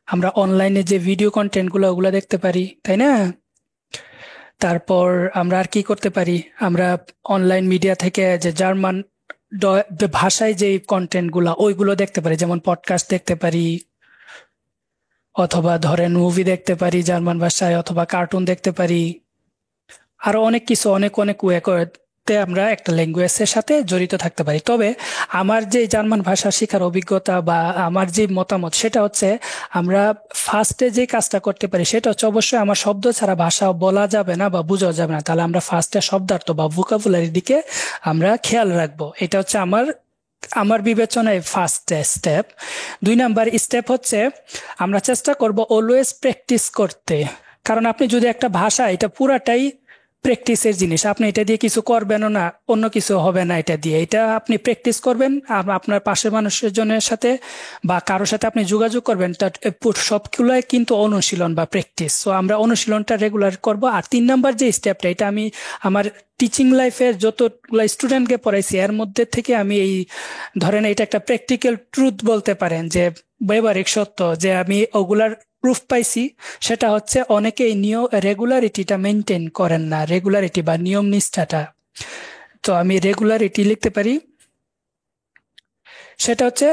আমরা অনলাইনে যে ভিডিও কন্টেন্ট গুলো ওগুলো দেখতে পারি, তাই না? তারপর আমরা আর কি করতে পারি, আমরা অনলাইন মিডিয়া থেকে যে জার্মান ভাষায় যে কন্টেন্ট গুলা ওইগুলো দেখতে পারি, যেমন পডকাস্ট দেখতে পারি, অথবা ধরেন মুভি দেখতে পারি জার্মান ভাষায়, অথবা কার্টুন দেখতে পারি। আরো অনেক কিছু, অনেক অনেক ওয়ে করতে আমরা একটা ল্যাঙ্গুয়েজের সাথে জড়িত থাকতে পারি। তবে আমার যে জার্মান ভাষা শেখার অভিজ্ঞতা বা আমার যে মতামত, সেটা হচ্ছে আমরা ফার্স্টে যে কাজটা করতে পারি সেটা হচ্ছে অবশ্যই আমার শব্দ ছাড়া ভাষা বলা যাবে না বা বোঝা যাবে না। তাহলে আমরা ফার্স্টে শব্দার্থ বা ভোকাবুলারির দিকে আমরা খেয়াল রাখবো। এটা হচ্ছে আমার আমার বিবেচনায় ফার্স্ট স্টেপ। 2 নাম্বার স্টেপ হচ্ছে আমরা চেষ্টা করব অলওয়েজ প্র্যাকটিস করতে। কারণ আপনি যদি একটা ভাষা, এটা পুরাটাই প্র্যাকটিসের জিনিস, আপনি এটা দিয়ে কিছু করবেনও না, অন্য কিছু হবে না এটা দিয়ে। এটা আপনি প্র্যাকটিস করবেন, আপনার পাশের মানুষের জনের সাথে বা কারোর সাথে আপনি যোগাযোগ করবেন, তার সবগুলাই কিন্তু অনুশীলন বা প্র্যাকটিস। সো আমরা অনুশীলনটা রেগুলার করব। আর 3 নাম্বার যে স্টেপটা, এটা আমি আমার টিচিং লাইফের যতগুলো স্টুডেন্টকে পড়াইছি এর মধ্যে থেকে আমি এই ধরেন এটা একটা প্র্যাকটিক্যাল ট্রুথ বলতে পারেন, যে ব্যবহারিক সত্য, যে আমি ওগুলার প্রুফ পাইছি। সেটা হচ্ছে অনেকে এই রেগুলারিটিটা মেনটেন করেন না, রেগুলারিটি বা নিয়ম নিষ্ঠাটা। তো আমি রেগুলারিটি লিখতে পারি। সেটা হচ্ছে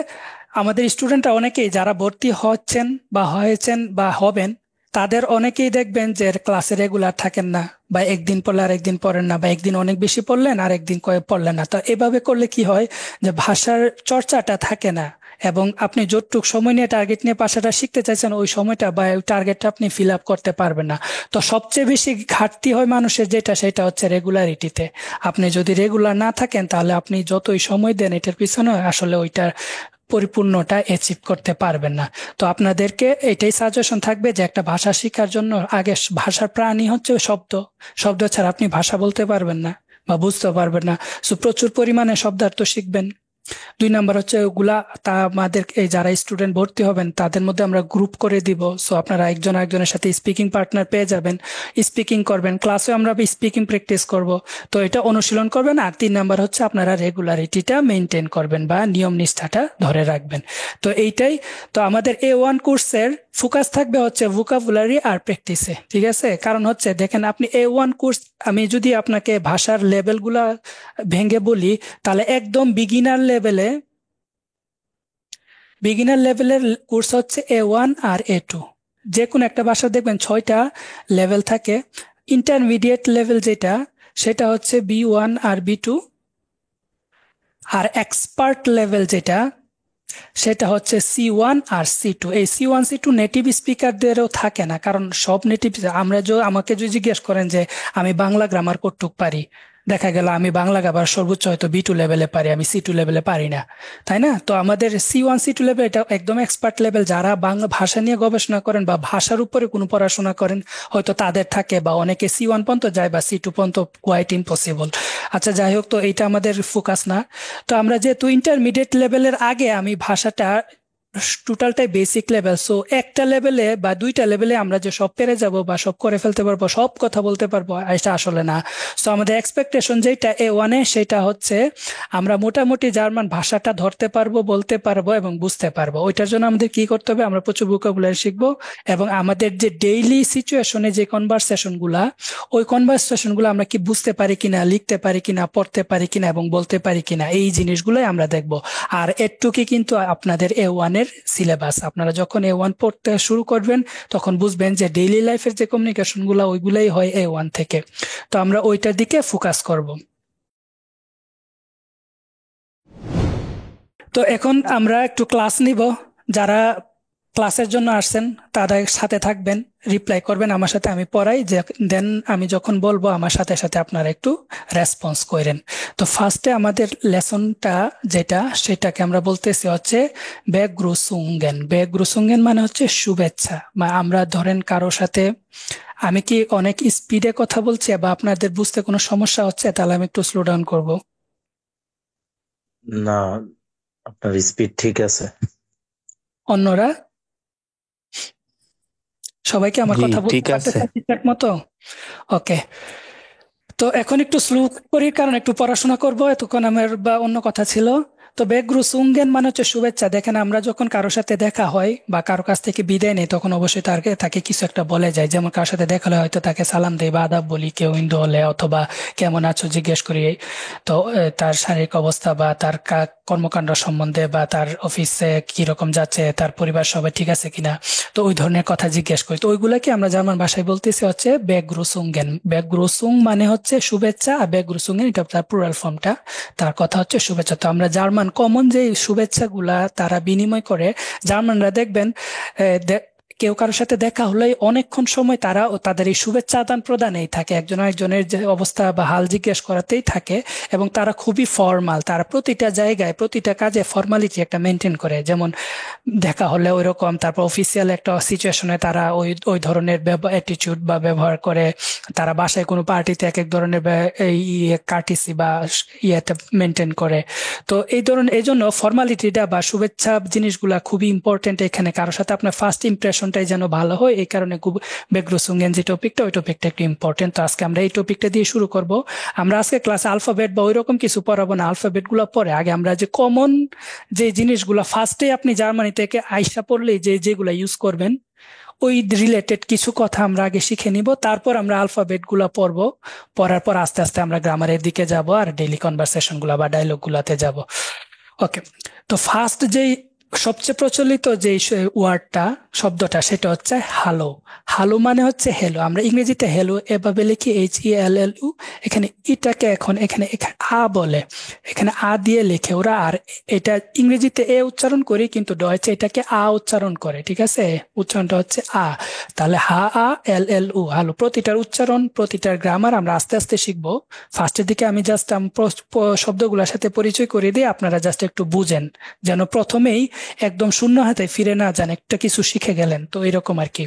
আমাদের স্টুডেন্টরা অনেকেই যারা ভর্তি হচ্ছেন বা হয়েছেন বা হবেন, তাদের অনেকেই দেখবেন যে ক্লাসে রেগুলার থাকেন না, বা একদিন পড়লে আর একদিন পড়েন না, বা একদিন অনেক বেশি পড়লেন আর একদিন পড়লেন না। তো এভাবে করলে কি হয়, যে ভাষার চর্চাটা থাকে না, এবং আপনি যতটুক সময় নিয়ে টার্গেট নিয়ে ভাষাটা শিখতে চাইছেন ওই সময়টা বা ওই টার্গেটটা আপনি ফিল আপ করতে পারবেন না। তো সবচেয়ে বেশি ঘাটতি হয় মানুষের যেটা, সেটা হচ্ছে রেগুলারিটিতে। আপনি যদি রেগুলার না থাকেন তাহলে আপনি যতই সময় দেন এটার পিছনে, আসলে ওইটার পরিপূর্ণটা অ্যাচিভ করতে পারবেন না। তো আপনাদেরকে এটাই সাজেশন থাকবে যে একটা ভাষা শেখার জন্য আগে ভাষার প্রাণী হচ্ছে শব্দ। শব্দ ছাড়া আপনি ভাষা বলতে পারবেন না বা বুঝতে পারবেন না। সো প্রচুর পরিমাণে শব্দার্থ শিখবেন। 2 নাম্বার হচ্ছে ওগুলা, তা আমাদের এই যারা স্টুডেন্ট ভর্তি হবেন তাদের মধ্যে আমরা গ্রুপ করে দিব। সো আপনারা একজন আরেকজনের সাথে স্পিকিং পার্টনার পেয়ে যাবেন, স্পিকিং করবেন, ক্লাসে আমরা স্পিকিং প্র্যাকটিস করব। তো এটা অনুশীলন করবেন। আর 3 নাম্বার হচ্ছে আপনারা রেগুলারিটিটা মেনটেন করবেন বা নিয়ম নিষ্ঠাটা ধরে রাখবেন। তো এইটাই। তো আমাদের A1 কোর্সের ফোকাস থাকবে হচ্ছে ভোকাবুলারি আর প্র্যাকটিসে, ঠিক আছে? কারণ হচ্ছে দেখেন, আপনি A1 কোর্স, আমি যদি আপনাকে ভাষার লেভেলগুলা ভেঙে বলি, তাহলে একদম বিগিনার লেভেলের কোর্স হচ্ছে A1 আর A2। যে কোনো একটা ভাষা দেখবেন 6টা লেভেল থাকে। ইন্টারমিডিয়েট লেভেল যেটা, সেটা হচ্ছে B1 আর B2। আর এক্সপার্ট লেভেল যেটা, সেটা হচ্ছে C1 আর C2। এই C1 C2 নেটিভ স্পিকারদেরও থাকে না, কারণ সব নেটিভ, আমাকে যদি জিজ্ঞেস করেন যে আমি বাংলা গ্রামার কতটুক পারি, দেখা গেল আমি বাংলা গ্রামার সর্বোচ্চ হয়তো B2 লেভেলে পারি, আমি C2 লেভেলে পারি না, তাই না? তো আমাদের C1 C2 লেভেল এটা একদম এক্সপার্ট লেভেল। যারা বাংলা ভাষা নিয়ে গবেষণা করেন বা ভাষার উপরে কোনো পড়াশোনা করেন, হয়তো তাদের থাকে, বা অনেকে C1 পর্যন্ত যায় বা C2 পর্যন্ত, কোয়াইট ইম্পসিবল। আচ্ছা, যাই হোক, তো এইটা আমাদের ফোকাস না। তো আমরা যেহেতু ইন্টারমিডিয়েট লেভেলের আগে, আমি ভাষাটা টোটালটাই বেসিক লেভেল, সো একটা লেভেলে বা দুইটা লেভেলে আমরা যে সব পেরে যাব বা সব করে ফেলতে পারবো, সব কথা বলতে পারবো, এটা আসলে না। সো আমাদের এক্সপেকটেশন যেটা A1-এ, সেটা হচ্ছে আমরা মোটামুটি জার্মান ভাষাটা ধরতে পারবো, বলতে পারবো এবং বুঝতে পারবো। ওইটার জন্য আমাদের কি করতে হবে? আমরা প্রচুর ভোকাবুলারি শিখবো, এবং আমাদের যে ডেইলি সিচুয়েশনে যে কনভারসেশন গুলা, ওই কনভারসেশন গুলো আমরা কি বুঝতে পারি কিনা, লিখতে পারি কিনা, পড়তে পারি কিনা এবং বলতে পারি কিনা, এই জিনিসগুলোই আমরা দেখবো। আর এটুকুই কিন্তু আপনাদের A1 এর সিলেবাস। আপনারা যখন A1 পড়তে শুরু করবেন, তখন বুঝবেন যে ডেইলি লাইফের যে কমিউনিকেশন গুলা, ওইগুলাই হয় A1 থেকে। তো আমরা ওইটার দিকে ফোকাস করব। তো এখন আমরা একটু ক্লাস নিব। যারা ক্লাসের জন্য আসছেন তাদের সাথে থাকবেন, রিপ্লাই করবেন আমার সাথে, আমি পড়াই যে, দেন আমি যখন বলবো আমার সাথে সাথে আপনারা একটু রেসপন্স করেন। তো ফার্স্টে আমাদের লেসনটা যেটা, সেটাকে আমরা বলতেছি হচ্ছে বেগ্রুসুঙ্গেন। বেগ্রুসুঙ্গেন মানে হচ্ছে শুভেচ্ছা। বা আমরা ধরেন কারোর সাথে, আমি কি অনেক স্পিডে কথা বলছি বা আপনাদের বুঝতে কোনো সমস্যা হচ্ছে? তাহলে আমি একটু স্লো ডাউন করব। না, আপনার স্পিড ঠিক আছে। অন্যরা সবাইকে আমার জি, কথা ঠিক বুঝতে আছে। পারতেছে ঠিকঠাক মতো? ওকে। তো এখন একটু স্লো করি, কারণ একটু পড়াশোনা করব, এতক্ষণ আমার বা অন্য কথা ছিল। তো বেগ্রুসুঙ্গেন মানে হচ্ছে শুভেচ্ছা। দেখেন, আমরা যখন কারোর সাথে দেখা হয় বা কারো কাছ থেকে বিদায় নেই, তখন অবশ্যই তাকে তাকে কিছু একটা বলে যায়। যেমন কারোর সাথে দেখা হলে হয়তো তাকে সালাম দেই বা আদাব বলি, কেউ হিন্দু হলে, অথবা কেমন আছো জিজ্ঞেস করি। তো তার শারীরিক অবস্থা বা তার কর্মকাণ্ড সম্বন্ধে, বা তার অফিসে কিরকম যাচ্ছে, তার পরিবার সবাই ঠিক আছে কিনা, তো ওই ধরনের কথা জিজ্ঞেস করি। তো ওইগুলাকে আমরা জার্মান ভাষায় বলতেছি হচ্ছে বেগ্রুসুঙ্গেন। বেগ্রুসুং মানে হচ্ছে শুভেচ্ছা, আর বেগ্রুসুঙ্গেন এটা তার প্লুরাল ফর্মটা, তার কথা হচ্ছে শুভেচ্ছা। তো আমরা জার্মান কমন যে শুভেচ্ছাগুলা তারা বিনিময় করে, জার্মানরা দেখবেন কেউ কারোর সাথে দেখা হলে অনেকক্ষণ সময় তারা ও তাদের এই শুভেচ্ছা আদান প্রদানেই থাকে, একজন আরেকজনের যে অবস্থা বা হাল জিজ্ঞেস করাতেই থাকে। এবং তারা খুবই ফর্মাল, তারা প্রতিটা জায়গায় প্রতিটা কাজে ফর্মালিটি একটা মেনটেন করে। যেমন দেখা হলে ওই রকম, তারপর অফিসিয়াল একটা সিচুয়েশনে তারা ওই ওই ধরনের অ্যাটিটিউড বা ব্যবহার করে। তারা বাসায় কোনো পার্টিতে এক এক ধরনের কার্টিসি বা ইয়েটা মেনটেন করে। তো এই জন্য ফর্মালিটিটা বা শুভেচ্ছা জিনিসগুলা খুবই ইম্পর্টেন্ট এখানে। কারোর সাথে আপনার ফার্স্ট ইমপ্রেশনটাই যেন ভালো হয়, এই কারণে খুব বেগ্রুসুঙ্গেন যে টপিকটা, ওই টপিকটা একটু ইম্পর্টেন্ট। তো আজকে আমরা এই টপিকটা দিয়ে শুরু করব। আমরা আজকে ক্লাসে আলফাবেট বা ওইরকম কিছু পড়াবো না, আলফাবেট গুলো পরে আগে আমরা যে কমন যে জিনিসগুলো ফার্স্টে আপনি জার্মানি থেকে আইসা পড়লে যেগুলা ইউজ করবেন, ওই রিলেটেড কিছু কথা আমরা আগে শিখে নিব। তারপর আমরা আলফাবেট গুলা পড়বো। পড়ার পর আস্তে আস্তে আমরা গ্রামারের দিকে যাব আর ডেইলি কনভারসেশন গুলা বা ডায়লগ গুলাতে যাব। ওকে। তো ফার্স্ট যেই সবচেয়ে প্রচলিত যে ওয়ার্ডটা, শব্দটা, সেটা হচ্ছে হ্যালো। হ্যালো মানে হচ্ছে হেলো। আমরা ইংরেজিতে হেলো এভাবে লিখি HELLO। এখানে এটাকে এখানে আ বলে, এখানে আ দিয়ে লেখে ওরা। আর এটা ইংরেজিতে এ উচ্চারণ করি, কিন্তু ডয়েচে এটাকে আ উচ্চারণ করে, ঠিক আছে? উচ্চারণটা হচ্ছে আ। তাহলে HALLO, হ্যালো। প্রতিটার উচ্চারণ, প্রতিটার গ্রামার আমরা আস্তে আস্তে শিখবো। ফার্স্টের দিকে আমি জাস্ট শব্দগুলোর সাথে পরিচয় করিয়ে দিই, আপনারা জাস্ট একটু বুঝেন, যেন প্রথমেই একদম শূন্য হাতে ফিরে না যান, একটা কিছু শিখে গেলেন, তো এরকম আর কি।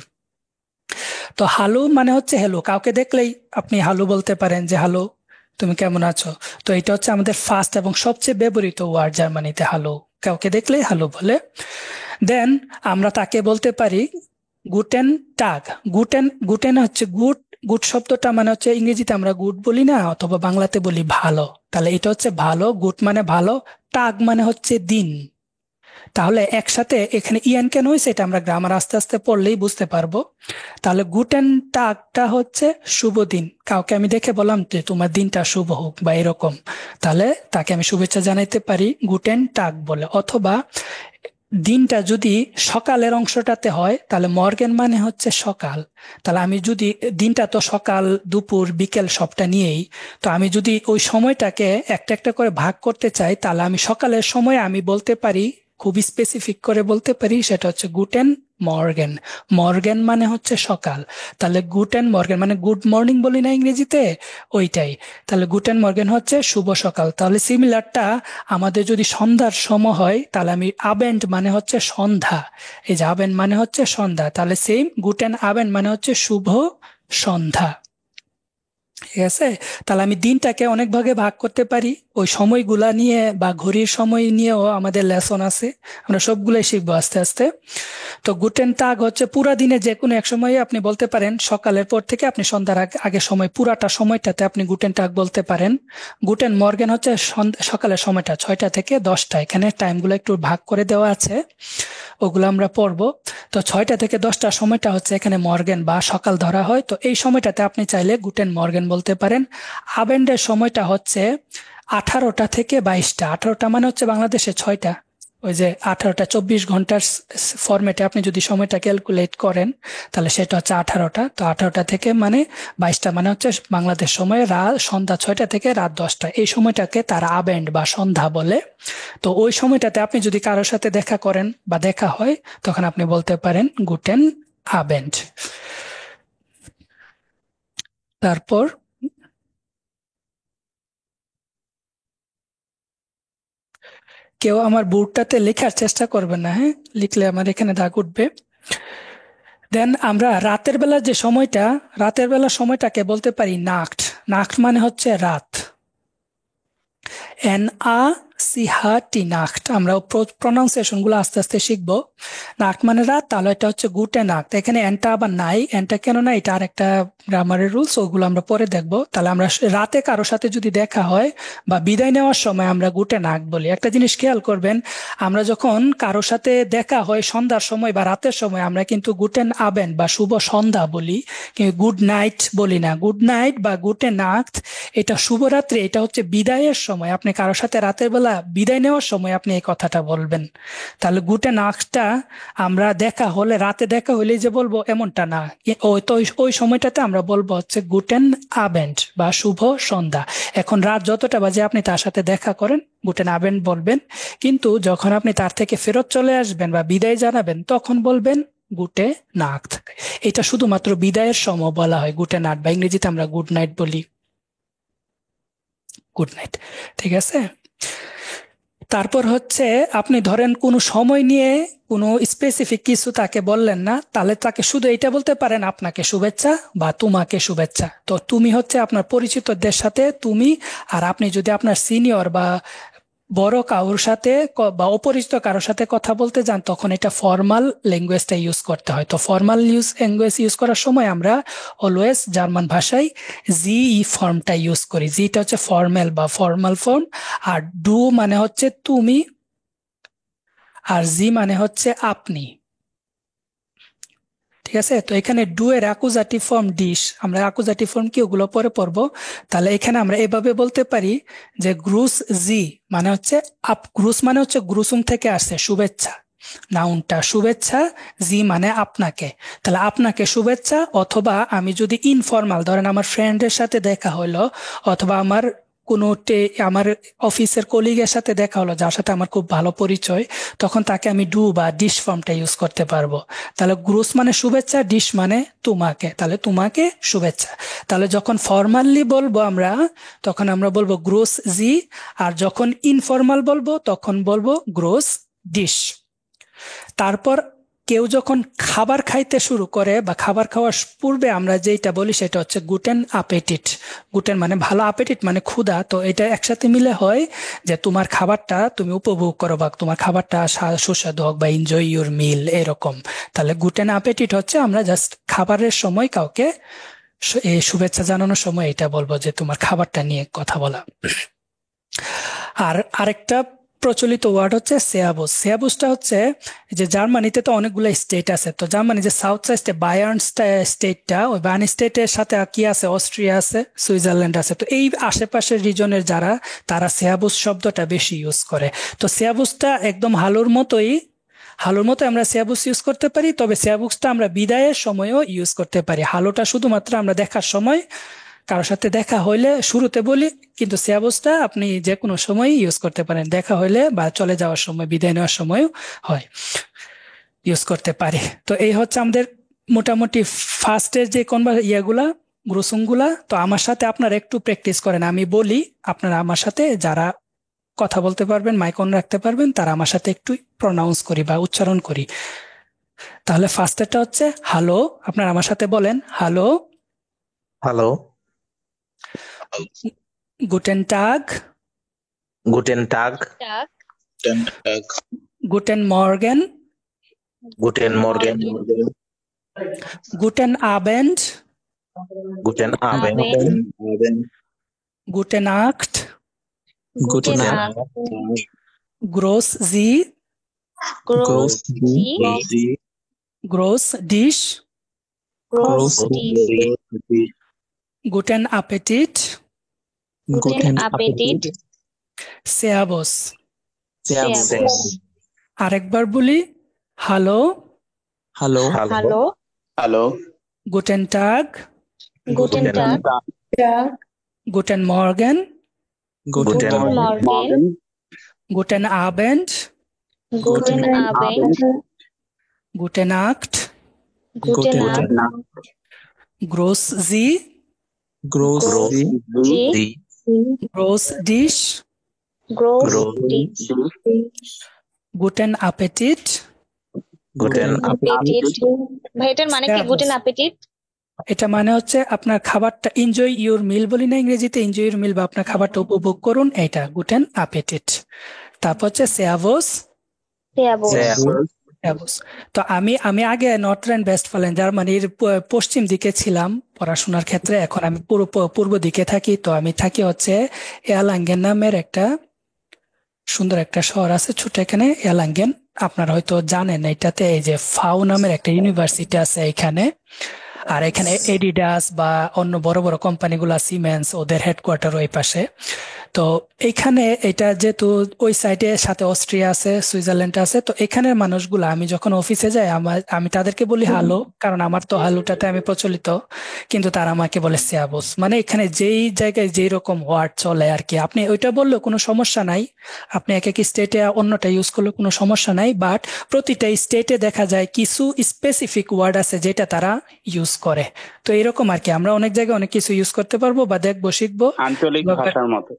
তো হ্যালো মানে হচ্ছে হ্যালো। কাউকে দেখলেই আপনি হ্যালো বলতে পারেন যে হ্যালো, তুমি কেমন আছো। তো এটা হচ্ছে আমাদের ফার্স্ট এবং সবচেয়ে ব্যবহৃত ওয়ার্ড জার্মানিতে, হ্যালো। কাউকে দেখলেই হ্যালো বলে। দেন আমরা তাকে বলতে পারি গুটেন টাগ। গুটেন গুটেন হচ্ছে গুড। গুড শব্দটা মানে হচ্ছে, ইংরেজিতে আমরা গুড বলি না, অথবা বাংলাতে বলি ভালো। তাহলে এটা হচ্ছে ভালো। গুড মানে ভালো, টাগ মানে হচ্ছে দিন। তাহলে একসাথে এখানে ইএন কেন হয়েছে এটা আমরা গ্রামার আস্তে আস্তে পড়লেই বুঝতে পারবো। তাহলে গুটেন টাগটা হচ্ছে শুভ দিন, কাউকে আমি দেখে বললাম যে তোমার দিনটা শুভ হোক বা এরকম, তাহলে তাকে আমি শুভেচ্ছা জানাইতে পারি গুটেন টাগ বলে। অথবা দিনটা যদি সকালের অংশটাতে হয় তাহলে মর্গেন মানে হচ্ছে সকাল। তাহলে আমি যদি দিনটা তো সকাল দুপুর বিকেল সবটা নিয়েই, তো আমি যদি ওই সময়টাকে একটা একটা করে ভাগ করতে চাই তাহলে আমি সকালের সময় আমি বলতে পারি, খুব স্পেসিফিক করে বলতে পারি, সেটা হচ্ছে গুটেন মর্গেন। মর্গেন মানে হচ্ছে সকাল, তাহলে গুটেন মর্গেন মানে গুড মর্নিং বলি না ইংরেজিতে, ওইটাই। তাহলে গুটেন মর্গেন হচ্ছে শুভ সকাল। তাহলে সিমিলারটা আমাদের যদি সন্ধ্যার সময় হয় তাহলে আমি আবেন্ড মানে হচ্ছে সন্ধ্যা, এই যে আবেন্ড মানে হচ্ছে সন্ধ্যা, তাহলে সেম গুটেন আবেন্ড মানে হচ্ছে শুভ সন্ধ্যা। ঠিক আছে, তাহলে আমি দিনটাকে অনেক ভাগে ভাগ করতে পারি, ওই সময়গুলা নিয়ে বা ঘড়ির সময় নিয়েও আমাদের লেসন আছে, আমরা সবগুলোই শিখবো আস্তে আস্তে। তো গুটেন টাগ হচ্ছে পুরা দিনে যে কোনো এক সময় আপনি বলতে পারেন, সকালের পর থেকে আপনি সন্ধ্যার আগে সময় পুরাটা সময়টাতে আপনি গুটেন টাগ বলতে পারেন। গুটেন মর্গেন হচ্ছে সকালের সময়টা 6টা থেকে 10টা, এখানে টাইমগুলো একটু ভাগ করে দেওয়া আছে, ওগুলো আমরা পড়বো। তো 6টা থেকে 10টার সময়টা হচ্ছে এখানে মর্গেন বা সকাল ধরা হয়, তো এই সময়টাতে আপনি চাইলে গুটেন মর্গেন বলতে পারেন। আবেন্ডের সময়টা হচ্ছে 18টা থেকে 22টা, 18টা মানে হচ্ছে বাংলাদেশে 6টা, ওই যে 18টা 24 ঘন্টার ফরম্যাটে আপনি যদি সময়টা ক্যালকুলেট করেন তাহলে সেটা হচ্ছে 18টা। তো 18টা থেকে মানে 22টা মানে হচ্ছে বাংলাদেশ সময় সন্ধ্যা 6টা থেকে রাত 10টা, এই সময়টাকে তারা আবেন্ড বা সন্ধ্যা বলে। তো ওই সময়টাতে আপনি যদি কারোর সাথে দেখা করেন বা দেখা হয় তখন আপনি বলতে পারেন গুটেন আবেন্ড। তারপর কেউ আমার বোর্ডটাতে লেখার চেষ্টা করবেন না, হ্যাঁ, লিখলে আমার এখানে দাগ উঠবে। দেন আমরা রাতের বেলা যে সময়টা, রাতের বেলা সময়টাকে বলতে পারি নাক্ট। নাক্ট মানে হচ্ছে রাত, NACHT নাক্ট। আমরা প্রনাউন্সিয়েশন গুলো আস্তে আস্তে শিখবো। নাক্ট মানে রাত, তাহলে এটা হচ্ছে গুটে নাক্ট। এখানে এনটা আবার নাই, এনটা কেন নাই এটা আর একটা গ্রামারের রুলস, ওগুলো আমরা পরে দেখবো। তাহলে আমরা রাতে কারোর সাথে যদি দেখা হয় বা বিদায় নেওয়ার সময় আমরা গুটে নাক্ট বলি। একটা জিনিস খেয়াল করবেন, আমরা যখন কারোর সাথে দেখা হয় সন্ধ্যার সময় বা রাতের সময় আমরা কিন্তু গুটেন আবেন বা শুভ সন্ধ্যা বলি, কিন্তু গুড নাইট বলি না। গুড নাইট বা গুটে নাক্ট এটা শুভরাত্রি, এটা হচ্ছে বিদায়ের সময়, আপনি কারোর সাথে রাতের বেলা বিদায় নেওয়ার সময় আপনি এই কথাটা বলবেন। তাহলে গুটে নাক্সটা আমরা দেখা হলে, রাতে দেখা হলে যে বলবো এমনটা না, ওই তো ওই সময়টাতে আমরা বলবো হচ্ছে গুটেন আবেন্ড বা শুভ সন্ধ্যা। এখন রাত যতটা বাজে আপনি তার সাথে দেখা করেন গুটেন আবেন্ড বলবেন, কিন্তু যখন আপনি তার থেকে ফেরত চলে আসবেন বা বিদায় জানাবেন তখন বলবেন গুটে নাক্ট। এটা শুধুমাত্র বিদায়ের সময় বলা হয় গুটে নাট, বা ইংরেজিতে আমরা গুড নাইট বলি, গুড নাইট। ঠিক আছে, তারপর হচ্ছে আপনি ধরেন কোনো সময় নিয়ে কোনো স্পেসিফিক কিছু তাকে বললেন না, তাহলে তাকে শুধু এটা বলতে পারেন আপনাকে শুভেচ্ছা বা তোমাকে শুভেচ্ছা। তো তুমি হচ্ছে আপনার পরিচিতদের সাথে তুমি, আর আপনি যদি আপনার সিনিয়র বা বড় কারোর সাথে বা অপরিচিত কারোর সাথে কথা বলতে যান তখন এটা ফর্মাল ল্যাঙ্গুয়েজটা ইউজ করতে হয়। তো ফর্মাল ল্যাঙ্গুয়েজ ইউজ করার সময় আমরা অলওয়েজ জার্মান ভাষায় জিই ফর্মটা ইউজ করি। জিটা হচ্ছে ফর্মাল বা ফর্মাল ফর্ম, আর ডু মানে হচ্ছে তুমি, আর জি মানে হচ্ছে আপনি। ঠিক আছে, তো এখানে ডু এর অ্যাকুজাটিভ ফর্ম ডিশ, আমরা অ্যাকুজাটিভ ফর্ম কি ওগুলো পরে পড়বো। তাহলে এখানে আমরা এভাবে বলতে পারি যে গ্রুস জি মানে হচ্ছে গ্রুস মানে হচ্ছে গ্রুসুম থেকে আসছে শুভেচ্ছা, নাউনটা শুভেচ্ছা, জি মানে আপনাকে, তাহলে আপনাকে শুভেচ্ছা। অথবা আমি যদি ইনফর্মাল ধরেন আমার ফ্রেন্ডের সাথে দেখা হলো, অথবা আমার কোনো আমার অফিসের কলিগের সাথে দেখা হলো যার সাথে আমার খুব ভালো পরিচয়, তখন তাকে আমি ডু বা ডিশ ফর্মটা ইউজ করতে পারবো। তাহলে গ্রুস মানে শুভেচ্ছা, ডিশ মানে তোমাকে, তাহলে তোমাকে শুভেচ্ছা। তাহলে যখন ফর্মালি বলবো আমরা তখন আমরা বলবো গ্রোস জি, আর যখন ইনফর্মাল বলবো তখন বলবো গ্রোস ডিশ। তারপর কেউ যখন খাবার খাইতে শুরু করে বা খাবার খাওয়ার পূর্বে আমরা যেটা বলি সেটা হচ্ছে গুটেন আপেটিট। গুটেন মানে ভালো, আপেটিট মানে ক্ষুধা। তো এটা একসাথে মিলে হয় যে তোমার খাবারটা তুমি উপভোগ করো বা তোমার খাবারটা সুস্বাদু হোক বা এনজয় ইউর মিল এরকম। তাহলে গুটেন আপেটিট হচ্ছে আমরা জাস্ট খাবারের সময় কাউকে এই শুভেচ্ছা জানানোর সময় এটা বলবো যে তোমার খাবারটা নিয়ে কথা বলা। আর আরেকটা প্রচলিত ওয়ার্ড হচ্ছে সেয়াবুস। সেয়াবুসটা হচ্ছে যে জার্মানিতে তো অনেকগুলো স্টেট আছে, তো জার্মানি যে সাউথ সাইডে বায়ার্ন স্টেটটা, ওই বায়ার্ন স্টেটের সাথে আর কি আছে, অস্ট্রিয়া আছে, সুইজারল্যান্ড আছে, তো এই আশেপাশের রিজনের যারা, তারা সেয়াবুস শব্দটা বেশি ইউজ করে। তো সেয়াবুসটা একদম হালুর মতো আমরা সেয়াবুস ইউজ করতে পারি, তবে সেয়াবুসটা আমরা বিদায়ের সময়ও ইউজ করতে পারি। হালোটা শুধুমাত্র আমরা দেখার সময়, কারোর সাথে দেখা হইলে শুরুতে বলি, কিন্তু সেয়াবুসটা আপনি যে কোনো সময় ইউজ করতে পারেন, দেখা হইলে বা চলে যাওয়ার সময়, বিদায় নেওয়ার সময়ও হয়, ইউজ করতে পারি। তো এই হচ্ছে আমাদের মোটামুটি ফার্স্টের যে গ্রুসুমগুলা। তো আমার সাথে আপনারা একটু প্র্যাকটিস করেন, আমি বলি, আপনারা আমার সাথে, যারা কথা বলতে পারবেন, মাইক অন রাখতে পারবেন, তারা আমার সাথে একটু প্রনাউন্স করি বা উচ্চারণ করি। তাহলে ফার্স্টেরটা হচ্ছে হ্যালো, আপনারা আমার সাথে বলেন হ্যালো। হ্যালো, গুটেন টাগ, গুটেন টাগ, গুটেন মর্গেন, গুটেন মর্গেন, গুটেন আবেন্ড, গুটেন আবেন্ড, গুটেন আক্ট, গুটেন গ্রোস জি, গ্রোস ডিশ, গুটেন অ্যাপেটিট, সেয়াবস। আরেকবার বলি, হ্যালো, হ্যালো, গুটেন টাগ, গুটেন মর্গেন, গুটেন আবেন্ড, গুটেন আক্ট, গ্রোস জি, গ্রোস ডিশ, গুটেন অ্যাপেটিট। গুটেন ভাই এটার মানে কি গুটেন অ্যাপেটিট? এটা মানে হচ্ছে আপনার খাবারটা এনজয় ইউর মিল, বলি না ইংরেজিতে, এনজয় ইউর মিল, বা আপনার খাবারটা উপভোগ করুন, এটা গুটেন অ্যাপেটিট। তারপর হচ্ছে সেয়াবস। তো আমি আগে নর্থ রাইন ওয়েস্টফালেন, জার্মানির পশ্চিম দিকে ছিলাম পড়াশোনার ক্ষেত্রে, এখন আমি পূর্ব দিকে থাকি। তো আমি থাকি হচ্ছে এয়ারলাঙ্গেন নামের একটা সুন্দর একটা শহর আছে ছোট, এখানে এয়ারলাঙ্গেন। আপনারা হয়তো জানেন, এটাতে এই যে ফাউ নামের একটা ইউনিভার্সিটি আছে এখানে, আর এখানে এডিডাস বা অন্য বড় বড় কোম্পানিগুলো, সিমেন্স, ওদের হেডকোয়ার্টার ওই পাশে। তো এইখানে এটা যেহেতু ওই সাইডে সাথে অস্ট্রিয়া আছে, সুইজারল্যান্ড আছে, তো এখানের মানুষগুলো, আমি যখন অফিসে যাই আমি তাদেরকে বলি হ্যালো, কারণ আমার তো হ্যালোটাতে আমি প্রচলিত, কিন্তু তারা আমাকে বলে সেয়াবুস। মানে এখানে যেই জায়গায় যেই রকম ওয়ার্ড চলে আর কি, আপনি ওইটা বললেও কোনো সমস্যা নাই, আপনি এক এক স্টেটে অন্যটা ইউজ করলে কোনো সমস্যা নাই, বাট প্রতিটা স্টেটে দেখা যায় কিছু স্পেসিফিক ওয়ার্ড আছে যেটা তারা ইউজ করে। তো এরকম আর কি, আমরা অনেক জায়গায় অনেক কিছু ইউজ করতে পারবো বা দেখবো, শিখবো আঞ্চলিক ভাষার মতো।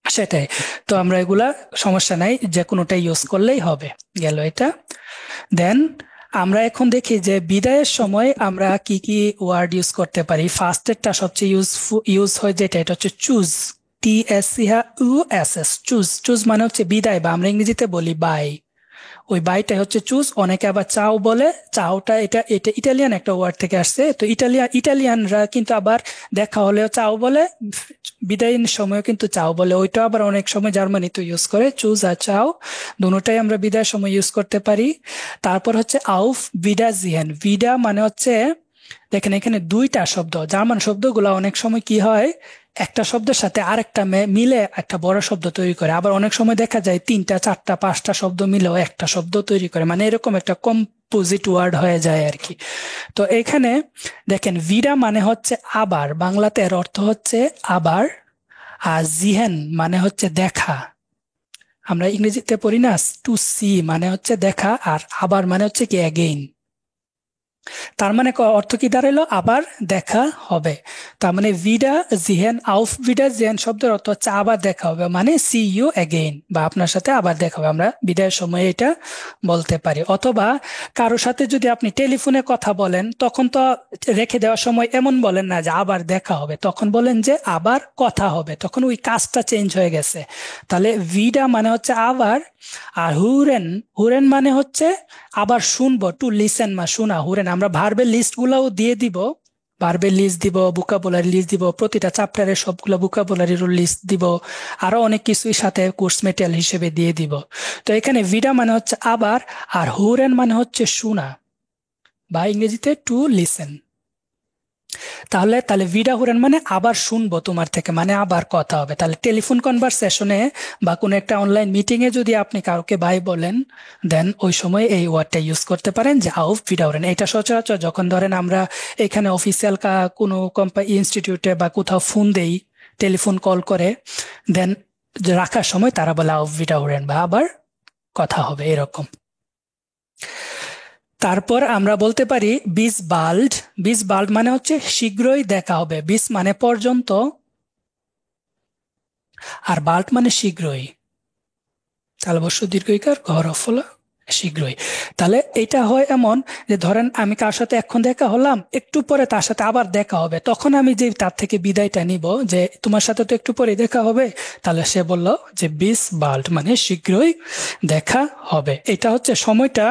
সেটাই। তো আমরা এগুলা সমস্যা নাই, যে কোনোটা ইউজ করলেই হবে, গেল এটা। দেন আমরা এখন দেখি যে বিদায়ের সময় আমরা কি কি ওয়ার্ড ইউজ করতে পারি। ফার্স্টেরটা সবচেয়ে ইউজ হয় যেটা, এটা হচ্ছে চুজ, TSCHUS, চুজ। চুজ মানে হচ্ছে বিদায়, বা আমরা ইংরেজিতে বলি বাই, ওই বাইটাই হচ্ছে চুজ। অনেকে আবার চাও বলে, চাওটা এটা ইটালিয়ান একটা ওয়ার্ড থেকে আসছে। তো ইটালিয়ানরা কিন্তু আবার দেখা হলেও চাও বলে, বিদায়ের সময় কিন্তু চাও বলে, ওইটা আবার অনেক সময় জার্মানিতে ইউজ করে, চুজ আর চাও দুটোটাই আমরা বিদায়ের সময় ইউজ করতে পারি। তারপর হচ্ছে আউফ ভিডারজিয়েন। ভিডা মানে হচ্ছে, দেখেন এখানে দুইটা শব্দ, জার্মান শব্দগুলো অনেক সময় কি হয়, একটা শব্দের সাথে আরেকটা মিলে একটা বড় শব্দ তৈরি করে, আবার অনেক সময় দেখা যায় 3টা 4টা 5টা শব্দ মিলেও একটা শব্দ তৈরি করে, মানে এরকম একটা কম্পোজিট ওয়ার্ড হয়ে যায় আর কি। তো এখানে দেখেন ভিডা মানে হচ্ছে আবার, বাংলাতে এর অর্থ হচ্ছে আবার, আর জিহেন মানে হচ্ছে দেখা, আমরা ইংরেজিতে পড়ি না টু সি, মানে হচ্ছে দেখা, আর আবার মানে হচ্ছে কি অ্যাগেইন। তার মানে অর্থ কি দাঁড়ালো, আবার দেখা হবে। তার মানে ভিডা জিহেন, আউফ ভিডা জিহেন শব্দের অর্থ হচ্ছে আবার দেখা হবে, মানে সি ইউ অ্যাগেইন, বা আপনার সাথে আবার দেখা হবে, আমরা বিদায়ের সময় এটা বলতে পারি। অথবা কারোর সাথে যদি আপনি টেলিফোনে কথা বলেন, তখন তো রেখে দেওয়ার সময় এমন বলেন না যে আবার দেখা হবে, তখন বলেন যে আবার কথা হবে, তখন ওই কাজটা চেঞ্জ হয়ে গেছে। তাহলে ভিডা মানে হচ্ছে আবার, আর হুরেন মানে হচ্ছে আবার শুনবো, টু লিসেন, শোনা, হুরেন। আমরা ভার্বের লিস্ট গুলাও দিয়ে দিব, ভার্বের লিস্ট দিব, ভোকাবুলারি লিস্ট দিব, প্রতিটা চ্যাপ্টারের সবগুলো ভোকাবুলারির লিস্ট দিব, আরো অনেক কিছুই সাথে কোর্স মেটেরিয়াল হিসেবে দিয়ে দিব। তো এখানে ভিডা মানে হচ্ছে আবার, আর হুরেন মানে হচ্ছে শোনা বা ইংরেজিতে টু লিসেন। তাহলে তাহলে ভিডা হুরেন মানে আবার শুনবো তোমার থেকে, মানে আবার কথা হবে। তাহলে টেলিফোন কনভারসেশনে বা কোনো একটা অনলাইন মিটিং এ যদি আপনি কাউকে ভাই বলেন, দেন ওই সময় এই ওয়ার্ডটা ইউজ করতে পারেন যে আউফ ভিডা হুরেন। এটা সচরাচর যখন ধরেন আমরা এখানে অফিসিয়াল কোনো কোম্পানি ইনস্টিটিউটে বা কোথাও ফোন দেই, টেলিফোন কল করে, দেন রাখার সময় তারা বলে আউফ ভিডা হুরেন বা আবার কথা হবে, এরকম। তারপর আমরা বলতে পারি বিস বাল্ড। বিস বাল্ড মানে হচ্ছে শীঘ্রই দেখা হবে। বিস মানে পর্যন্ত, আর বাল্ড মানে শীঘ্রই। তাহলে অবশ্য দীর্ঘইকার ঘর ফলা শীঘ্রই। তাহলে এটা হয় এমন যে ধরেন আমি কার সাথে এখন দেখা হলাম, একটু পরে তার সাথে আবার দেখা হবে, তখন আমি যে তার থেকে বিদায়টা নিব যে তোমার সাথে তো একটু পরে দেখা হবে, তাহলে সে বলল যে বিস বাল্ড মানে শীঘ্রই দেখা হবে। এটা হচ্ছে সময়টা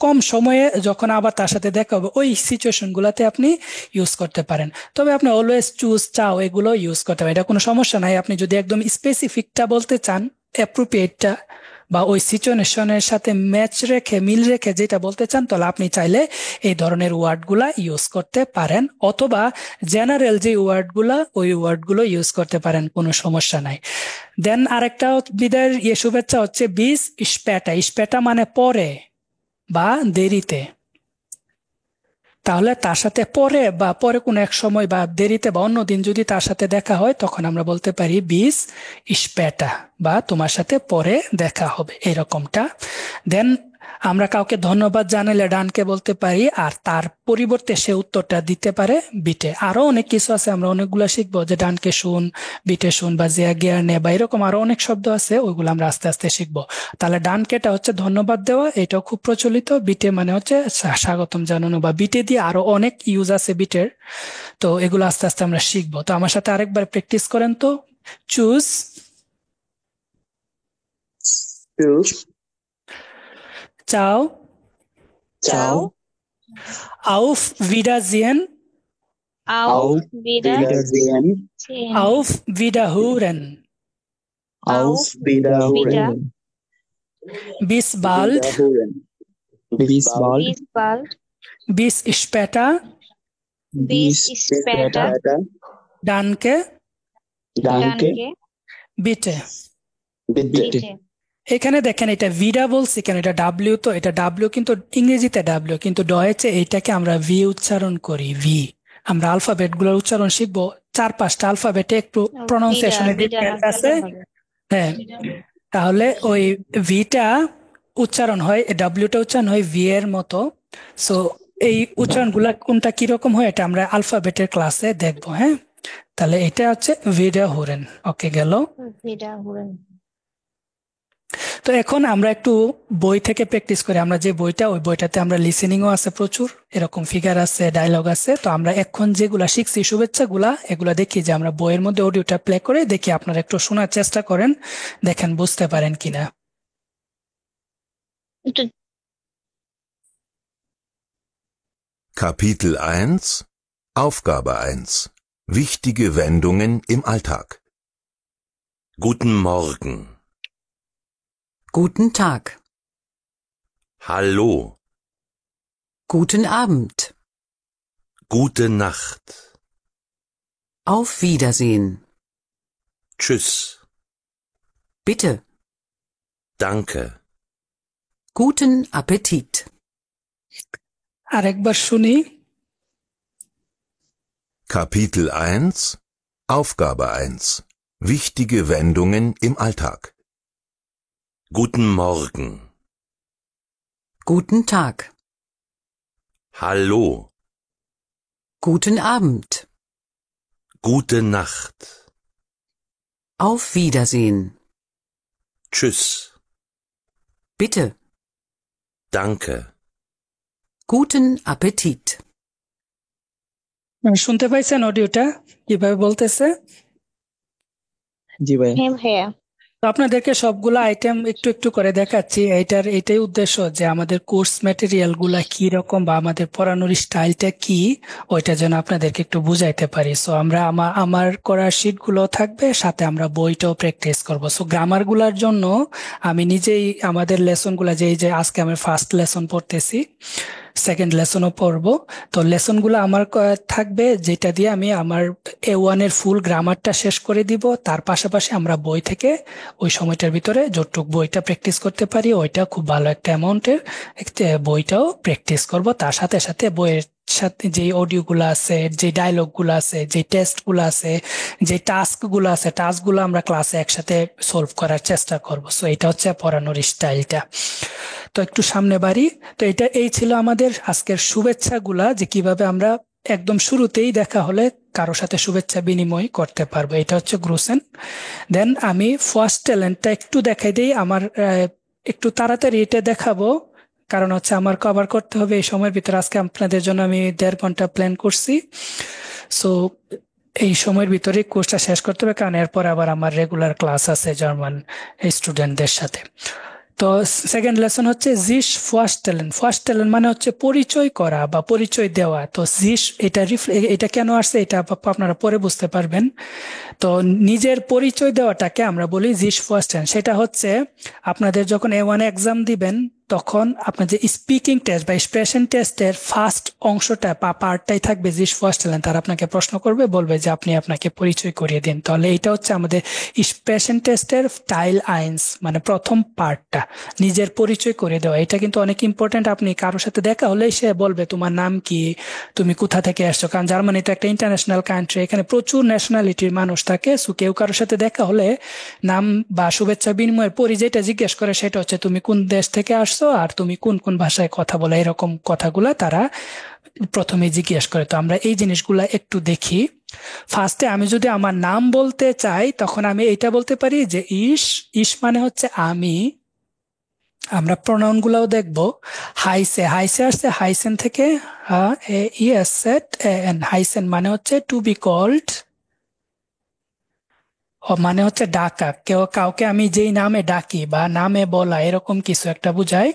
কম সময়ে যখন আবার তার সাথে দেখা হবে, ওই সিচুয়েশন গুলাতে আপনি ইউজ করতে পারেন। তবে আপনি অলওয়েজ চুজ, চাও, এগুলো ইউজ করতে পারেন, এটা কোনো সমস্যা নাই। আপনি যদি একদম স্পেসিফিকটা বলতে চান, অ্যাপ্রোপ্রিয়েটটা বা ওই সিচুয়েশনের সাথে ম্যাচ রেখে, মিল রেখে যেটা বলতে চান, তাহলে আপনি চাইলে এই ধরনের ওয়ার্ডগুলা ইউজ করতে পারেন, অথবা জেনারেল যে ওয়ার্ডগুলা ওই ওয়ার্ডগুলো ইউজ করতে পারেন, কোনো সমস্যা নাই। দেন আরেকটা বিদায়ের শুভেচ্ছা হচ্ছে বিস স্প্যাটা। স্প্যাটা মানে পরে বা দেরিতে। তাহলে তার সাথে পরে বা পরে কোনো এক সময় বা দেরিতে বা অন্য দিন যদি তার সাথে দেখা হয়, তখন আমরা বলতে পারি বিস স্প্যাটা বা তোমার সাথে পরে দেখা হবে, এরকমটা। দেন আমরা কাউকে ধন্যবাদ জানালে ডানকে বলতে পারি, আর তার পরিবর্তে সে উত্তরটা দিতে পারে বিটে। আরো অনেক কিছু আছে, আমরা অনেকগুলো শিখবো, যে ডানকে শুন, বিটে শুন বা জিয়া গিয়ার নে বা এরকম আরো অনেক শব্দ আছে, ওইগুলো আমরা আস্তে আস্তে শিখবো। তাহলে ডানকেটা হচ্ছে ধন্যবাদ দেওয়া, এটাও খুব প্রচলিত। বিটে মানে হচ্ছে স্বাগতম জানানো, বা বিটে দিয়ে আরো অনেক ইউজ আছে বিটের। তো এগুলো আস্তে আস্তে আমরা শিখবো। তো আমার সাথে আরেকবার প্র্যাকটিস করেন তো। চুজ, Choose, চাও, ciao, auf Wiedersehen, auf wieder Wiedersehen, sehen. auf Wiederhören, auf Wiederhören, bis bald, Wiederhören. Bis bald, Bis bald. bis später, Bis später. danke, Danke, bitte। bitte. Bitte. এখানে দেখেন এটা ভিডা বলছি কেন, এটা ডাব্লিউ, তো এটা ডাব্লিউ কিন্তু ইংরেজিতে ডাব্লিউ, কিন্তু ডয়েচে এইটাকে আমরা ভি উচ্চারণ করি, ভি। আমরা আলফাবেট গুলোর উচ্চারণ শিখবো, 4-5টা আলফাবেটে একটু প্রনাউন্সিয়েশনের ডিফারেন্স আছে। হ্যাঁ, তাহলে ওই ভিটা উচ্চারণ হয়, ডাব্লিউটা উচ্চারণ হয় ভি এর মতো। সো এই উচ্চারণ গুলা কোনটা কিরকম হয়, এটা আমরা আলফাবেটের ক্লাসে দেখবো। হ্যাঁ, তাহলে এটা হচ্ছে ভিডা হুরেন। ওকে, গেল। Wiederholen. তো এখন আমরা একটু বই থেকে প্র্যাকটিস করি। আমরা যে বইটা, ওই বইটাতে আমরা লিসেনিংও আছে প্রচুর, এরকম ফিগার আছে, ডায়লগ আছে। তো আমরা এখন যেগুলা শিখছি শুভেচ্ছাগুলা, এগুলা দেখি যে আমরা বইয়ের মধ্যে অডিওটা প্লে করে দেখি, আপনারা একটু শোনার চেষ্টা করেন, দেখেন বুঝতে পারেন কিনা। Kapitel 1 Aufgabe 1 Wichtige Wendungen im Alltag. Guten Morgen. Guten Tag. Hallo. Guten Abend. Gute Nacht. Auf Wiedersehen. Tschüss. Bitte. Danke. Guten Appetit. আরেকবার শুনি। Kapitel 1 Aufgabe 1 Wichtige Wendungen im Alltag. Guten Morgen. Guten Tag. Hallo. Guten Abend. Gute Nacht. Auf Wiedersehen. Tschüss. Bitte. Danke. Guten Appetit. শুনতে পাইছেন অডিওটা কিভাবে বলতেছে? জি ভাই। হ্যাঁ ভাইয়া। তো আপনাদেরকে সবগুলো আইটেম একটু একটু করে দেখাচ্ছি। এটাই উদ্দেশ্য যে আমাদের কোর্স ম্যাটেরিয়াল গুলা কি রকম বা আমাদের পড়ানোর স্টাইলটা কি, ওইটা যেন আপনাদেরকে একটু বুঝাইতে পারি। সো আমরা আমার করার শিট গুলো থাকবে, সাথে আমরা বইটাও প্র্যাকটিস করব। সো গ্রামার গুলার জন্য আমি নিজেই আমাদের লেসন গুলা, যে আজকে আমি ফার্স্ট লেসন পড়তেছি, সেকেন্ড লেসনও পড়বো। তো লেসন গুলো আমার থাকবে, যেটা দিয়ে আমি আমার A1 এর ফুল গ্রামারটা শেষ করে দিব। তার পাশাপাশি আমরা বই থেকে ওই সময়টার ভিতরে যতটুক বইটা প্র্যাকটিস করতে পারি, ওইটা খুব ভালো একটা অ্যামাউন্টের বইটাও প্র্যাকটিস করব। তার সাথে সাথে বইয়ের সাথে যে অডিও গুলো আছে, যে ডায়লগ গুলো আছে, যে টেস্ট গুলো আছে, যে টাস্ক গুলো আছে, টাস্ক গুলো আমরা ক্লাসে একসাথে সলভ করার চেষ্টা করব। সো এটা হচ্ছে পড়ানোর স্টাইলটা। তো একটু সামনে বাড়ি। তো এই ছিল আমাদের আজকের শুভেচ্ছাগুলা, যে কিভাবে আমরা একদম শুরুতেই দেখা হলে কারো সাথে শুভেচ্ছা বিনিময় করতে পারবো। এটা হচ্ছে গ্রুসেন। দেন আমি ফার্স্ট ট্যালেন্টটা একটু দেখাই দিই। আমার একটু তাড়াতাড়ি এটা দেখাবো, কারণ হচ্ছে আমার কভার করতে হবে এই সময়ের ভিতরে। আজকে আপনাদের জন্য আমি 1.5 ঘন্টা প্ল্যান করছি। সো এই সময়ের ভিতরে কোর্সটা শেষ করতে হবে, কারণ এরপর আবার আমার রেগুলার ক্লাস আছে জার্মান স্টুডেন্টদের সাথে। তো সেকেন্ড লেসন হচ্ছে জিস ফার্স্ট ট্যালেন্ট। ফার্স্ট ট্যালেন্ট মানে হচ্ছে পরিচয় করা বা পরিচয় দেওয়া। তো জিস এটা কেন আসছে এটা আপনারা পরে বুঝতে পারবেন। তো নিজের পরিচয় দেওয়াটাকে আমরা বলি জিস ফার্স্ট ট্যালেন্ট। সেটা হচ্ছে আপনাদের যখন A1 এক্সাম দিবেন, তখন আপনার যে স্পিকিং টেস্ট বা এক্সপ্রেশন টেস্টের ফার্স্ট অংশটা বা পার্টটাই থাকবে জিস ফার্স্ট ট্যালেন্ট। তারা আপনাকে প্রশ্ন করবে, বলবে যে আপনি আপনাকে পরিচয় করিয়ে দিন। তাহলে এটা হচ্ছে আমাদের এক্সপ্রেশন টেস্টের টাইল আইন্স, মানে প্রথম পার্টটা, নিজের পরিচয় করে দেওয়া। এটা কিন্তু অনেক ইম্পর্টেন্ট। আপনি কারোর সাথে দেখা হলেই সে বলবে তোমার নাম কি, তুমি কোথা থেকে আসছো। কারণ জার্মানি তো একটা ইন্টারন্যাশনাল কান্ট্রি, এখানে প্রচুর ন্যাশনালিটির মানুষ থাকে। সো কেউ কারোর সাথে দেখা হলে নাম বা শুভেচ্ছা বিনিময়ের পরই যেটা জিজ্ঞেস করে সেটা হচ্ছে তুমি কোন দেশ থেকে আসছো আর তুমি কোন কোন ভাষায় কথা বলো। এরকম কথাগুলা তারা প্রথমে জিজ্ঞেস করে। তো আমরা এই জিনিসগুলা একটু দেখি। ফার্স্টে আমি যদি আমার নাম বলতে চাই, তখন আমি এটা বলতে পারি যে ইস মানে হচ্ছে আমি। আমরা প্রোনাউন গুলাও দেখবো। হাইসে আসছে হাইসেন থেকে, হাইসেন মানে হচ্ছে টু বি কল্ড, মানে হচ্ছে ডাকা। কাউকে আমি যেই নামে ডাকি বা নামে বলা, এরকম কিছু একটা বুঝায়।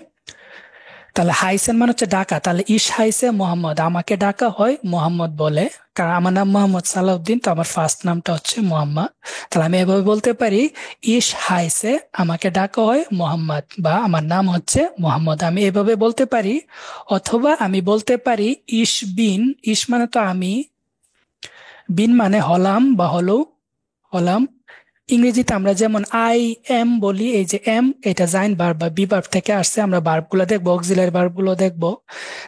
তাহলে হাইসেন মানে হচ্ছে ডাকা। তাহলে ইস হাইসে মোহাম্মদ, আমাকে ডাকা হয় মোহাম্মদ বলে, কারণ আমার নাম মোহাম্মদ সালাউদ্দিন, তো আমার ফার্স্ট নামটা হচ্ছে মোহাম্মদ। তাহলে আমি এভাবে বলতে পারি ইস হাইসে, আমাকে ডাকা হয় মোহাম্মদ বা আমার নাম হচ্ছে মোহাম্মদ, আমি এভাবে বলতে পারি। অথবা আমি বলতে পারি ইস বিন, ইস মানে তো আমি, বিন মানে হলাম বা হলাম। ইংরেজিতে আমরা যেমন আই এম বলি, এই যে এম এটা জাইন ভার্ব বা বি ভার্ব থেকে আসছে। আমরা ভার্ব গুলো দেখবো, অক্সিলারি ভার্ব গুলো দেখবো।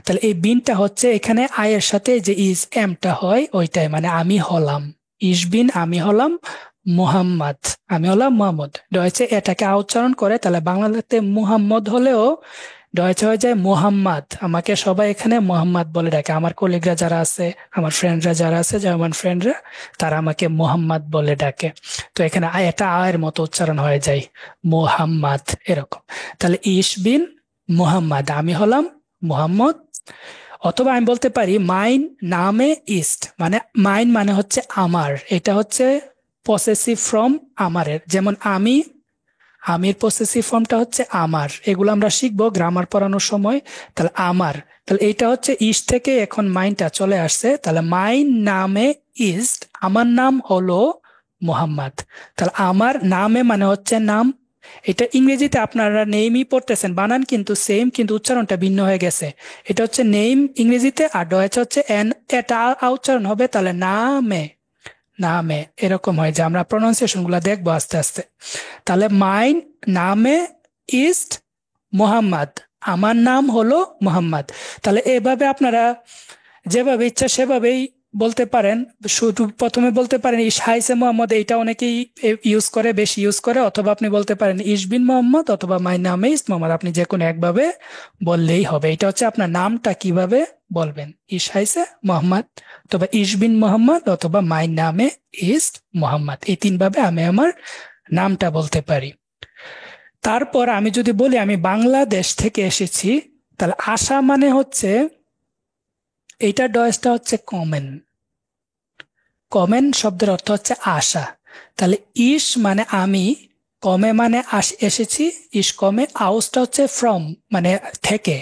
তাহলে এই বিনটা হচ্ছে এখানে আই এর সাথে যে ইজ এমটা হয় ওইটাই, মানে আমি হলাম। ইস বিন আমি হলাম মুহাম্মদ, আমি হলাম মোহাম্মদ। ডয়েচে এটাকে উচ্চারণ করে, তাহলে বাংলাতে মুহাম্মদ হলেও ডয়েচে হয়ে যায় মোহাম্মদ। আমাকে সবাই এখানে মোহাম্মদ বলে ডাকে। আমার কলিগরা যারা আছে, আমার ফ্রেন্ডরা যারা আছে, জার্মান ফ্রেন্ডরা, তারা আমাকে মোহাম্মদ বলে ডাকে। তো এখানে এটা আয়ের মতো উচ্চারণ হয়ে যায় মোহাম্মদ, এরকম। তাহলে ইস বিন মোহাম্মদ, আমি হলাম মোহাম্মদ। অথবা আমি বলতে পারি মাইন নামে ইস্ট, মানে মাইন মানে হচ্ছে আমার, এটা হচ্ছে পসেসিভ ফর্ম আমারের। যেমন আমির পসেসিভ ফর্মটা হচ্ছে আমার। এগুলো আমরা শিখবো গ্রামার পড়ানোর সময়। তাহলে আমার, তাহলে এইটা হচ্ছে ইস থেকে এখন মাইনটা চলে আসছে। তাহলে মাইন নামে ইস্ট, আমার নাম হলো মোহাম্মদ। তাহলে আমার নামে মানে হচ্ছে নাম। এটা ইংরেজিতে আপনারা নেমই পড়তেছেন, বানান কিন্তু সেম, কিন্তু উচ্চারণটা ভিন্ন হয়ে গেছে। এটা হচ্ছে নেম ইংরেজিতে, আর ডয়েচে হচ্ছে এন, এটা উচ্চারণ হবে তাহলে নামে এরকম হয়। যে আমরা প্রনাউন্সিয়েশন গুলা দেখবো আস্তে আস্তে। তাহলে মাইন নামে ইস্ট মোহাম্মদ, আমার নাম হলো মোহাম্মদ। তাহলে এভাবে আপনারা যেভাবে ইচ্ছা সেভাবেই বলতে পারেন। শুধু প্রথমে বলতে পারেন ইস হাইসে মোহাম্মদ, এইটা অনেকেই ইউজ করে, বেশি ইউজ করে। অথবা আপনি বলতে পারেন ইস বিন মোহাম্মদ, অথবা মাই নামে ইস মোহাম্মদ। আপনি যে কোনো একভাবে বললেই হবে। এটা হচ্ছে আপনার নামটা কিভাবে বলবেন, ইস হাইসে মোহাম্মদ, অথবা ইস বিন মোহাম্মদ, অথবা মাই নামে ইস মোহাম্মদ। এই 3 ভাবে আমি আমার নামটা বলতে পারি। তারপর আমি যদি বলি আমি বাংলাদেশ থেকে এসেছি, তাহলে আসা মানে হচ্ছে, এইটা ডয়েসটা হচ্ছে কমেন শব্দের অর্থ হচ্ছে আশা। তাহলে ইস মানে আমি, কমে মানে এসেছি, ইস কমে, আউসটা হচ্ছে ফ্রম মানে থেকে।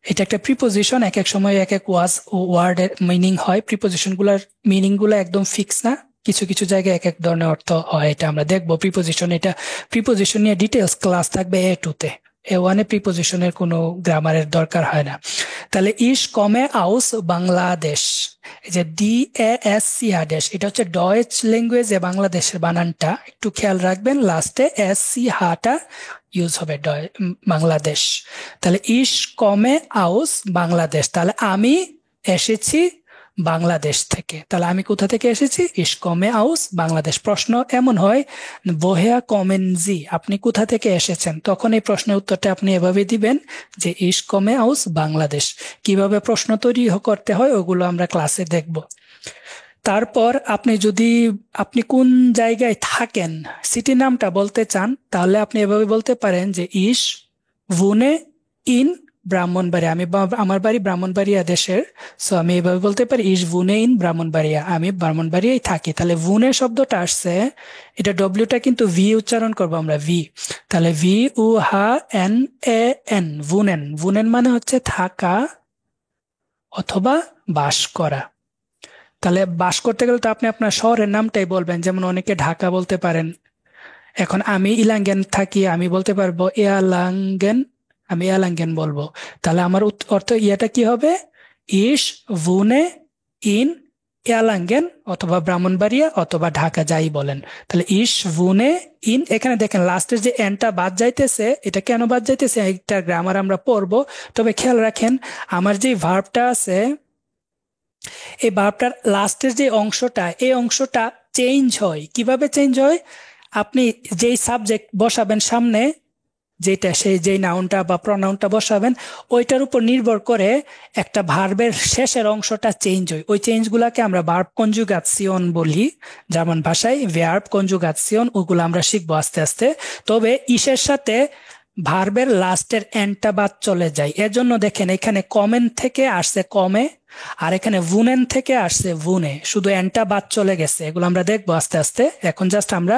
এটা একটা প্রিপোজিশন, এক এক সময় এক এক ওয়ার্ডের মিনিং হয়। প্রিপোজিশন গুলার মিনিং গুলো একদম ফিক্স না, কিছু কিছু জায়গায় এক এক ধরনের অর্থ হয়, এটা আমরা দেখবো। প্রিপোজিশন, এটা প্রিপোজিশন নিয়ে ডিটেলস ক্লাস থাকবে A2 তে। A1 প্রিপোজিশনের কোনো গ্রামারের দরকার হয় না। তাহলে ইস কমে আউস বাংলাদেশ, এই যে DASC হাদেশ, এটা হচ্ছে ডয়েচ ল্যাঙ্গুয়েজে বাংলাদেশের বানানটা একটু খেয়াল রাখবেন, লাস্টে SC হাটা ইউজ হবে বাংলাদেশ। তাহলে ইস কমে আউস বাংলাদেশ, তাহলে আমি এসেছি বাংলাদেশ থেকে। তাহলে আমি কোথা থেকে এসেছি? ইস কমে আউস বাংলাদেশ। প্রশ্ন এমন হয়, woher kommen Sie, আপনি কোথা থেকে এসেছেন? তখন এই প্রশ্নের উত্তরটা আপনি এভাবে দিবেন যে ইস কমে আউস বাংলাদেশ। কিভাবে প্রশ্ন তৈরি করতে হয় ওগুলো আমরা ক্লাসে দেখব। তারপর আপনি কোন জায়গায় থাকেন, সিটি নামটা বলতে চান, তাহলে আপনি এভাবে বলতে পারেন যে ইস wohne in ব্রাহ্মণবাড়িয়া। আমার বাড়ি ব্রাহ্মণবাড়িয়া দেশের, সো আমি এভাবে বলতে পারি ইস wohne in ব্রাহ্মণবাড়িয়া, আমি ব্রাহ্মণবাড়িয়ায় থাকি। তাহলে wohne শব্দটা আসছে, এটা ডব্লিউটা কিন্তু ভি উচ্চারণ করবো আমরা, ভি। তাহলে VUHNAN, wohnen। wohnen মানে হচ্ছে থাকা অথবা বাস করা। তাহলে বাস করতে গেলে তো আপনি আপনার শহরের নামটাই বলবেন, যেমন অনেকে ঢাকা বলতে পারেন। এখন আমি ইলাঙ্গেন থাকি, আমি বলতে পারবো ইয়ালাঙ্গেন, আমি ইয়ালাঙ্গেন বলবো। তাহলে আমার অর্থ ইয়াটা কি হবে? ইস wohne in ইয়ালাঙ্গেন অথবা ব্রাহ্মণবাড়িয়া অথবা ঢাকা, যাই বলেন। তাহলে ইস wohne in, এখানে দেখেন লাস্টের যে এনটা বাদ যাইতেছে, এটা কেন বাদ যাইতেছে একটা গ্রামার আমরা পড়বো। তবে খেয়াল রাখেন আমার যে ভার্বটা আছে, এই ভার্বটার লাস্টের যে অংশটা, এই অংশটা চেঞ্জ হয়। কিভাবে চেঞ্জ হয়? আপনি যেই সাবজেক্ট বসাবেন সামনে, যেটা যেই নাউনটা বা প্রনাউনটা বসাবেন, ওইটার উপর নির্ভর করে একটা ভার্বের শেষের অংশটা চেঞ্জ হয়। ওই চেঞ্জগুলোকে আমরা ভার্ব কনজুগাসিয়ন বলি জার্মান ভাষায়, ভার্ব কনজুগাসিয়ন, ওগুলো আমরা শিখবো আস্তে আস্তে। তবে ইসের সাথে ভার্বের লাস্টের এনটা বাদ চলে যায়। এজন্য দেখেন এখানে কমেন থেকে আসছে কমে, আর এখানে wohnen থেকে আসছে wohne, শুধু এনটা বাদ চলে গেছে। এগুলো আমরা দেখবো আস্তে আস্তে। এখন জাস্ট আমরা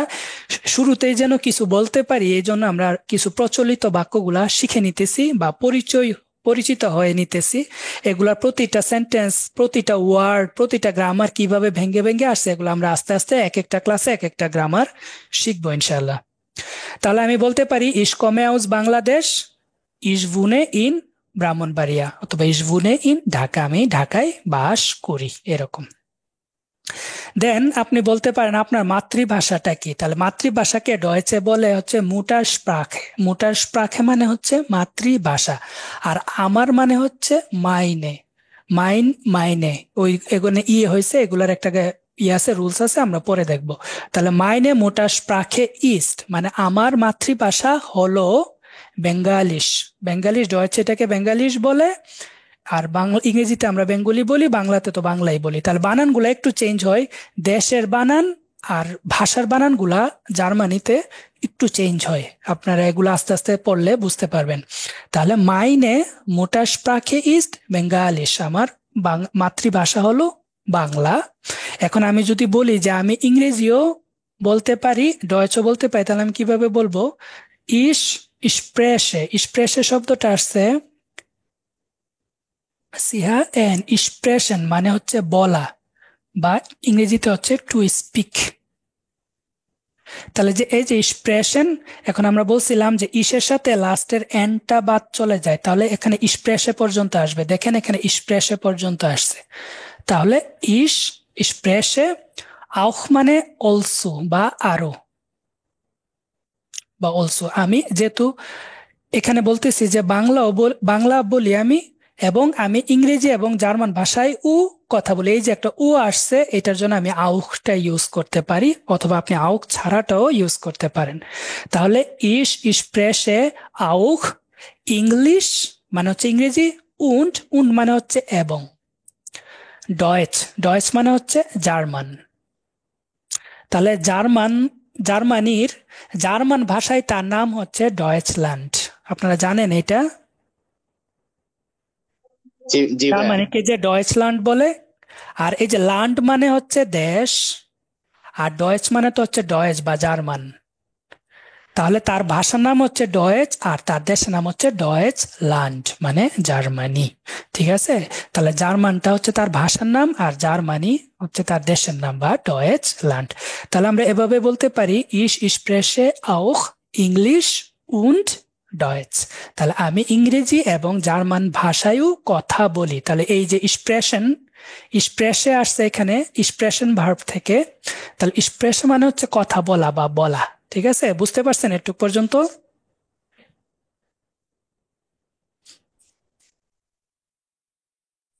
শুরুতেই যেন কিছু বলতে পারি, এই জন্য আমরা কিছু প্রচলিত বাক্যগুলা শিখে নিতেছি বা পরিচিত হয়ে নিতেছি। এগুলা প্রতিটা সেন্টেন্স, প্রতিটা ওয়ার্ড, প্রতিটা গ্রামার কিভাবে ভেঙে ভেঙে আসছে, এগুলো আমরা আস্তে আস্তে এক একটা ক্লাসে এক একটা গ্রামার শিখবো ইনশাল্লাহ। তাহলে আমি বলতে পারি ইস কমে আউস বাংলাদেশ, ইস wohne in ব্রাহ্মণবাড়িয়া, অথবা ইস wohne in ঢাকা, আমি ঢাকায় বাস করি, এরকম। দেন আপনি বলতে পারেন আপনার মাতৃভাষাটা কি। তাহলে মাতৃভাষাকে ডয়েচে বলে হচ্ছে মুটারস্প্রাখে। মুটারস্প্রাখে মানে হচ্ছে মাতৃভাষা, আর আমার মানে হচ্ছে মাইনে, মাইনে। ওই এগুলো হয়েছে, এগুলার একটা আছে, রুলস আছে, আমরা পরে দেখবো। তাহলে মাইনে মুটারস্প্রাখে ইস্ট, মানে আমার মাতৃভাষা হলো বেঙ্গালিশ। বেঙ্গালিশ ডয়েচে এটাকে বেঙ্গালিশ বলে, আর ইংরেজিতে আমরা বেঙ্গলি বলি, বাংলাতে তো বাংলাই বলি। তাহলে বানানগুলো একটু চেঞ্জ হয়, দেশের বানান আর ভাষার বানানগুলা জার্মানিতে একটু চেঞ্জ হয়। আপনারা এগুলো আস্তে আস্তে পড়লে বুঝতে পারবেন। তাহলে মাইনে মুটারস্প্রাখে ইস্ট বেঙ্গালিশ, আমার মাতৃভাষা হলো বাংলা। এখন আমি যদি বলি যে আমি ইংরেজিও বলতে পারি, ডয়েচও বলতে পারি, তাহলে আমি কিভাবে বলবো? স্প্রেশে শব্দটা আসছে ইসপ্রেশন, মানে হচ্ছে বলা, বা ইংরেজিতে হচ্ছে টু স্পিক। তাহলে যে এই যে ইসপ্রেশন, এখন আমরা বলছিলাম যে ইসের সাথে লাস্টের এনটা বাদ চলে যায়, তাহলে এখানে ইসপ্রেশে পর্যন্ত আসবে। দেখেন এখানে ইসপ্রেশে পর্যন্ত আসছে। তাহলে ইসপ্রেশে আউখ মানে অলসো বা আরো, বা অলসো। আমি যেহেতু এখানে বলতেছি যে বাংলা বলি আমি, এবং আমি ইংরেজি এবং জার্মান ভাষায় কথা বলি, এই যে একটা আসছে, এটার জন্য আমি আউখটা ইউজ করতে পারি, অথবা আপনি আউখ ছাড়াটাও ইউজ করতে পারেন। তাহলে ইসপ্রেশে আউখ ইংলিশ মানে হচ্ছে ইংরেজি, উন্ড মানে হচ্ছে এবং, ডয়েচ মানে হচ্ছে জার্মান। তাহলে জার্মান ভাষায় তার নাম হচ্ছে ডয়েচল্যান্ড। আপনারা জানেন এটা? জার্মানিকে যে ডয়েচল্যান্ড বলে, আর এই যে ল্যান্ড মানে হচ্ছে দেশ, আর ডয়েচ মানে তো হচ্ছে ডয়েচ বা জার্মান। তাহলে তার ভাষার নাম হচ্ছে ডয়েচ আর তার দেশের নাম হচ্ছে ডয়েচ ল্যান্ড মানে জার্মানি। ঠিক আছে, তাহলে জার্মানটা হচ্ছে তার ভাষার নাম আর জার্মানি হচ্ছে তার দেশের নাম বা ডয়েচ ল্যান্ড। তাহলে আমরা এভাবে বলতে পারি ich spreche auch English und Deutsch। তাহলে আমি ইংরেজি এবং জার্মান ভাষায়ও কথা বলি। তাহলে এই যে স্প্রেশে আসছে এখানে স্প্রেশন ভার্ব থেকে, তাহলে স্প্রেশন মানে হচ্ছে কথা বলা বা বলা। ঠিক আছে, বুঝতে পারছেন একটু পর্যন্ত?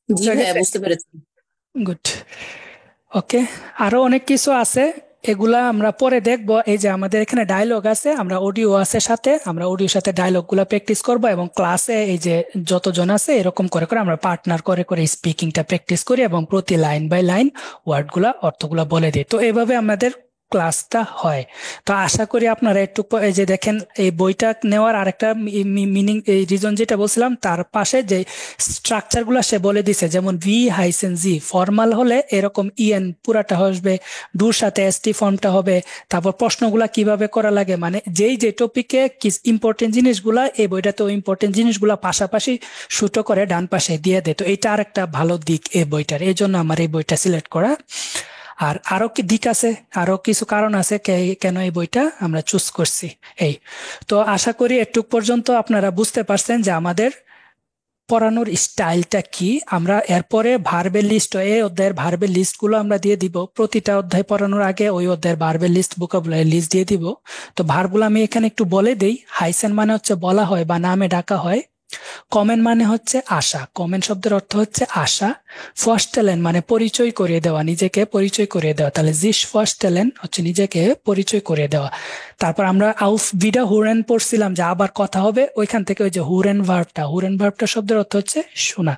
জি ভাইয়া, বুঝতে পেরেছি। গুড, ওকে। আরো অনেক কিছু আছে, এগুলা আমরা পরে দেখবো। এই যে আমাদের এখানে ডায়লগ আছে, আমরা অডিও আছে সাথে, আমরা অডিওর সাথে ডায়লগ গুলা প্র্যাকটিস করবো এবং ক্লাসে এই যে যতজন আছে এরকম করে করে আমরা পার্টনার করে করে স্পিকিংটা প্র্যাকটিস করি এবং প্রতি লাইন বাই লাইন ওয়ার্ড গুলা অর্থগুলা বলে দিই। তো এইভাবে আমাদের ক্লাসটা হয়। তো আশা করি আপনারা একটু এই যে দেখেন এই বইটা নেওয়ার আরেকটা মিনিং, এই রিজন যেটা বলছিলাম তার পাশে যে স্ট্রাকচার গুলা সে বলে দিছে, যেমন ভি হাইসেন জি ফর্মাল হলে এরকম ইএন পুরাটা আসবে, ডুর সাথে এসটি ফর্মটা হবে, তারপর প্রশ্নগুলা কিভাবে করা লাগে, মানে যেই যে টপিকে ইম্পর্টেন্ট জিনিসগুলা এই বইটাতে ইম্পর্টেন্ট জিনিসগুলা পাশাপাশি শুটো করে ডান পাশে দিয়ে দেয়। তো এটা আরেকটা ভালো দিক এই বইটার, এই জন্য আমার এই বইটা সিলেক্ট করা। আর আরো কি দিক আছে, আরো কিছু কারণ আছে কেন এই বইটা আমরা চুজ করছি। এই তো আশা করি একটু পর্যন্ত আপনারা বুঝতে পারছেন যে আমাদের পড়ানোর স্টাইলটা কি। আমরা এরপরে ভার্বের লিস্ট, এই অধ্যায়ের ভার্বের লিস্ট গুলো আমরা দিয়ে দিব। প্রতিটা অধ্যায় পড়ানোর আগে ওই অধ্যায়ের ভার্বের লিস্ট, ভোকাবুলারি লিস্ট দিয়ে দিব। তো ভার্বগুলো আমি এখানে একটু বলে দেই। হাইসেন মানে হচ্ছে বলা হয় বা নামে ডাকা হয়। কমেন্ট মানে হচ্ছে আশা, কমেন্ট শব্দের অর্থ হচ্ছে আশা। ফস্টেলেন মানে পরিচয় করিয়ে দেওয়া, নিজেকে পরিচয় করিয়ে দেওয়া। তাহলে জিস ফস্টেলেন হচ্ছে নিজেকে পরিচয় করিয়ে দেওয়া। তারপর আমরা আউফ ভিডা হুরেন পড়ছিলাম যে আবার কথা হবে, ওইখান থেকে ওই যে হুরেন ভার্বটা শব্দের অর্থ হচ্ছে শোনা।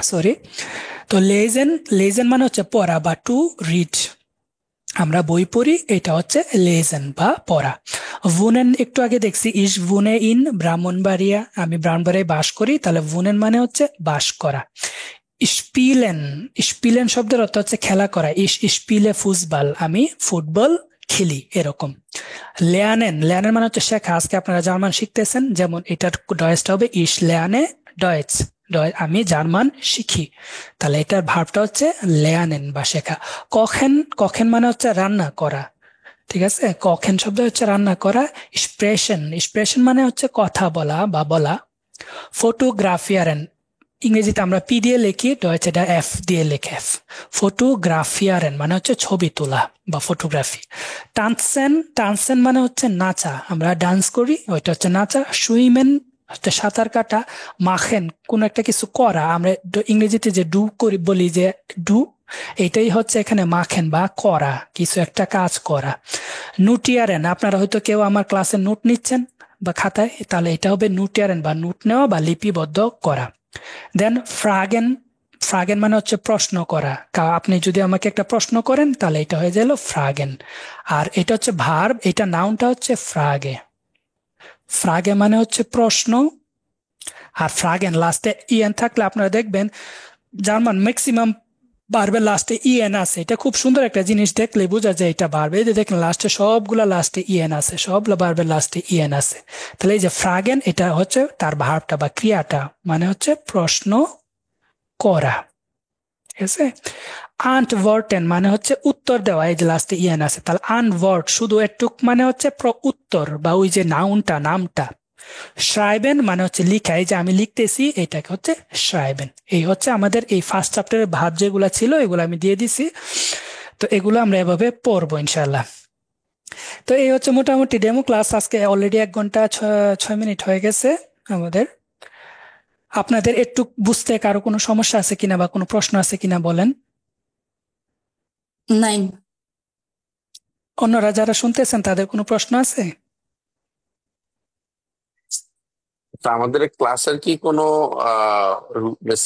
সরি। তো লেজেন মানে হচ্ছে পড়া বা টু রিড, আমরা বই পড়ি, এটা হচ্ছে লেজেন বা পড়া। ভুনেন একটু আগে দেখছি, ইস ভুনে ইন ব্রাহ্মণবাড়িয়া, আমি ব্রাহ্মণবাড়িয়ায় বাস করি, তাহলে ভুনেন মানে হচ্ছে বাস করা। স্পিলেন শব্দের অর্থ হচ্ছে খেলা করা, স্পিলে ফুটবল, আমি ফুটবল খেলি, এরকম। লেয়ানেন মানে হচ্ছে শেখা। আজকে আপনারা জার্মান শিখতেছেন, যেমন এটার ডয়েসটা হবে ইস লেয়ানে ডয়েচ, আমি জার্মান শিখি। তাহলে এটার ভার্বটা হচ্ছে লেয়ানেন বা শেখা। কখেন মানে হচ্ছে রান্না করা। ঠিক আছে, কখেন শব্দ হচ্ছে রান্না করা। স্প্রেশন মানে হচ্ছে কথা বলা বা বলা। ফটোগ্রাফিয়ারেন, ইংরেজিতে আমরা পি দিয়ে লিখি, ডয়েচে এটা এফ দিয়ে লেখে এফ। ফটোগ্রাফিয়ারেন মানে হচ্ছে ছবি তোলা বা ফটোগ্রাফি। টানসেন মানে হচ্ছে নাচা, আমরা ডান্স করি, ওইটা হচ্ছে নাচা। সুইমেন হচ্ছে সাঁতার কাটা। মাখেন কোন একটা কিছু করা, আমরা ইংরেজিতে যে ডু করি বলি যে ডু, এটাই হচ্ছে এখানে মাখেন বা করা, কিছু একটা কাজ করা। নুটিয়ারেন, আপনারা হয়তো কেউ আমার ক্লাসে নোট নিচ্ছেন বা খাতায়, তাহলে এটা হবে নুটিয়ারেন বা নোট নেওয়া বা লিপিবদ্ধ করা। দেন ফ্রাগেন মানে হচ্ছে প্রশ্ন করা, আপনি যদি আমাকে একটা প্রশ্ন করেন তাহলে এটা হয়ে গেল ফ্রাগেন। আর এটা হচ্ছে ভার্ব, এটা নাউনটা হচ্ছে ফ্রাগে মানে হচ্ছে প্রশ্ন। আর ফ্রাগেন লাস্টে ইএন থাকলে আপনারা দেখবেন জার্মান ম্যাক্সিমাম ভার্বের লাস্টে ইএন আছে। এটা খুব সুন্দর একটা জিনিস, দেখলে বোঝা যায় এটা ভার্ব। এই যে দেখেন লাস্টে সবগুলা লাস্টে ইএন আছে, সবগুলা ভার্বের লাস্টে ইএন আছে। তাহলে এই যে ফ্রাগেন, এটা হচ্ছে তার ভার্বটা বা ক্রিয়াটা, মানে হচ্ছে প্রশ্ন করা। ঠিক আছে। আনওয়ার্টেন মানে হচ্ছে উত্তর দেওয়া, এই যে লাস্টে ইএন আছে। তাহলে আনওয়ার্ট শুধু একটুক মানে হচ্ছে উত্তর বা ওই যে নামটা। শ্রাইবেন মানে হচ্ছে লিখা, এই যে আমি লিখতেছি এটাকে হচ্ছে শ্রাইবেন। এই হচ্ছে আমাদের এই ফার্স্ট চ্যাপ্টারের ভাব যেগুলা ছিল, এগুলো আমি দিয়ে দিছি। তো এগুলো আমরা এভাবে পড়বো ইনশাল্লাহ। তো এই হচ্ছে মোটামুটি ডেমো ক্লাস। আজকে অলরেডি 1 ঘন্টা 6 মিনিট হয়ে গেছে আমাদের। আপনাদের একটু বুঝতে কারো কোনো সমস্যা আছে কিনা বা কোনো প্রশ্ন আছে কিনা বলেন। নাই। অন্যরা যারা শুনতেছেন তাদের কোনো প্রশ্ন আছে? তা আমাদের ক্লাসের কি কোনো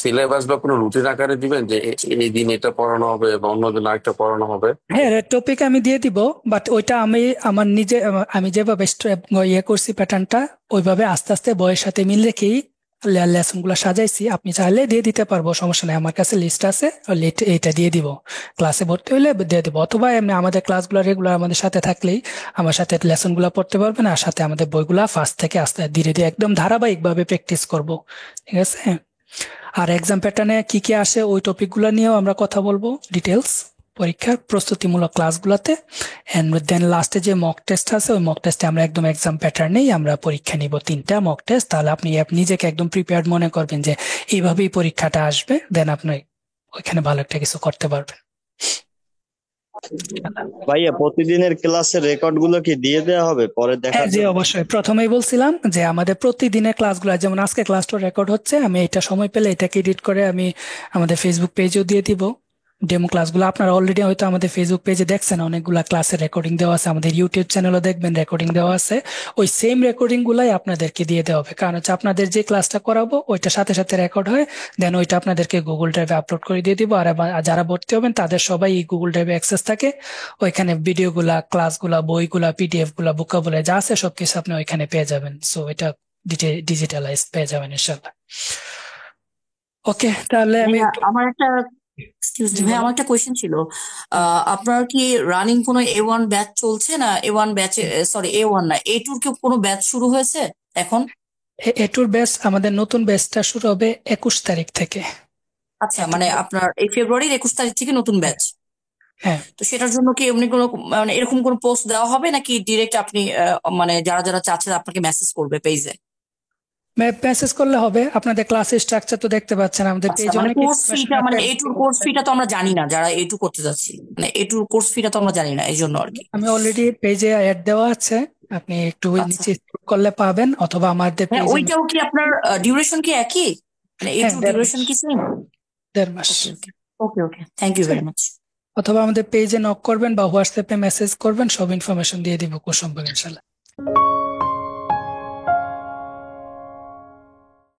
সিলেবাস বা কোনো রুটিন আকারে দিবেন যে এই দিন এটা পড়ানো হবে বা অন্যদিন আরেকটা পড়ানো হবে? হ্যাঁ, টপিক আমি দিয়ে দিব, বাট ওইটা আমি যেভাবে ইয়ে করছি প্যাটার্নটা, ওইভাবে আস্তে আস্তে বইয়ের সাথে মিল রেখেই লেসন গুলা সাজাইছি, আপনি চাইলে দিয়ে দিতে পারবো, সমস্যা নেই, আমার কাছে লিস্ট আছে, এইটা দিয়ে দিব, ক্লাসে ভর্তি হইলে দিয়ে দিব, অথবা এমনি আমাদের ক্লাসগুলো রেগুলার আমাদের সাথে থাকলেই আমার সাথে লেসন গুলা পড়তে পারবেন, আর সাথে আমাদের বইগুলা ফার্স্ট থেকে আস্তে ধীরে ধীরে একদম ধারাবাহিক ভাবে প্র্যাকটিস করব, ঠিক আছে। আর এক্সাম প্যাটার্নে কি কি আসে ওই টপিকগুলো নিয়েও আমরা কথা বলবো ডিটেলস পরীক্ষার প্রস্তুতিমূলক ক্লাসগুলোতে। এন্ড দেন লাস্টে যে মক টেস্ট আছে ওই মক টেস্টে আমরা একদম এক্সাম প্যাটার্নেই আমরা পরীক্ষা নিব, 3টা মক টেস্ট। তাহলে আপনি নিজেকে একদম প্রিপেয়ার্ড মনে করবেন যে এইভাবেই পরীক্ষাটা আসবে, দেন আপনি ওইখানে ভালো একটা কিছু করতে পারবেন। ভাইয়া প্রতিদিনের ক্লাসের রেকর্ড গুলো কি দিয়ে দেওয়া হবে পরে হ্যাঁ দেখার জি জন্য? অবশ্যই, প্রথমেই বলছিলাম যে আমাদের প্রতিদিনের ক্লাসগুলো, যেমন আজকে ক্লাসটা রেকর্ড হচ্ছে, আমি এটা সময় পেলে এটাকে এডিট করে আমি আমাদের ফেসবুক পেজেও দিয়ে দিব। ডেমো ক্লাসগুলো আপনারা অলরেডি হয়তো আমাদের ফেসবুক পেজে দেখছেন, অনেকগুলা ক্লাসের রেকর্ডিং দেওয়া আছে, আমাদের ইউটিউব চ্যানেলও দেখবেন রেকর্ডিং দেওয়া আছে। ওই সেম রেকর্ডিং গুলাই আপনাদেরকে দিয়ে দেওয়া হবে, কারণ হচ্ছে আপনাদের যে ক্লাসটা করাবো ওইটা সাথে সাথে রেকর্ড হয়, দেন ওইটা আপনাদেরকে গুগল ড্রাইভে আপলোড করে দিয়ে দিব। আর যারা ভর্তি হবেন তাদের সবাই গুগল ড্রাইভে অ্যাক্সেস থাকে, ওইখানে ভিডিওগুলা, ক্লাসগুলা, বইগুলা, পিডিএফ গুলা, বুকাবুলা যা আছে সবকিছু আপনি ওইখানে পেয়ে যাবেন। সো এটা ডিজিটালাইজ পেয়ে যাবেন ইনশাল্লাহ। ওকে, তাহলে আমি আমার একটা আমার একটা কোয়েশ্চেন ছিল, আপনার কি রানিং কোনো A1 ব্যাচ চলছে না? A1 ব্যাচে, সরি A1 না, A2 কি কোনো ব্যাচ শুরু হয়েছে এখন? এটুর ব্যাচ, আমাদের নতুন ব্যাচটা শুরু হবে 21 তারিখ থেকে। আচ্ছা, মানে আপনার এই ফেব্রুয়ারির 21 তারিখ থেকে নতুন ব্যাচ। হ্যাঁ, তো সেটার জন্য কি এমনি কোনো মানে এরকম কোনো পোস্ট দেওয়া হবে নাকি ডিরেক্ট আপনি মানে যারা যারা চাচ্ছেন আপনাকে মেসেজ করবে পেজে? মেসেজ করলে হবে। আপনাদের ক্লাসের স্ট্রাকচার তো দেখতে পাচ্ছেন আমাদের আচ্ছা, পেজে, মানে অনেক কোর্স ফিটা, মানে A2 কোর্স ফিটা তো আমরা জানি না, যারা A2 করতে যাচ্ছি, মানে A2 কোর্স ফিটা তো আমরা জানি না, এই জন্য আর কি। আমি অলরেডি পেজে অ্যাড দেওয়া আছে, আপনি একটু আচ্ছা, নিচে স্ক্রল করলে পাবেন, অথবা আমাদের হ্যাঁ পেজে। ওইটাও কি আপনার ডিউরেশন কি একই, মানে হ্যাঁ, A2 1.5 ডিউরেশন মাস। কি সেম? 1.5 মাস। Okay okay okay okay, thank you very much. অথবা আমাদের পেজে নক করবেন বা হোয়াটসঅ্যাপে মেসেজ করবেন, সব ইনফরমেশন দিয়ে দিব কুসুম ইনশাল্লাহ।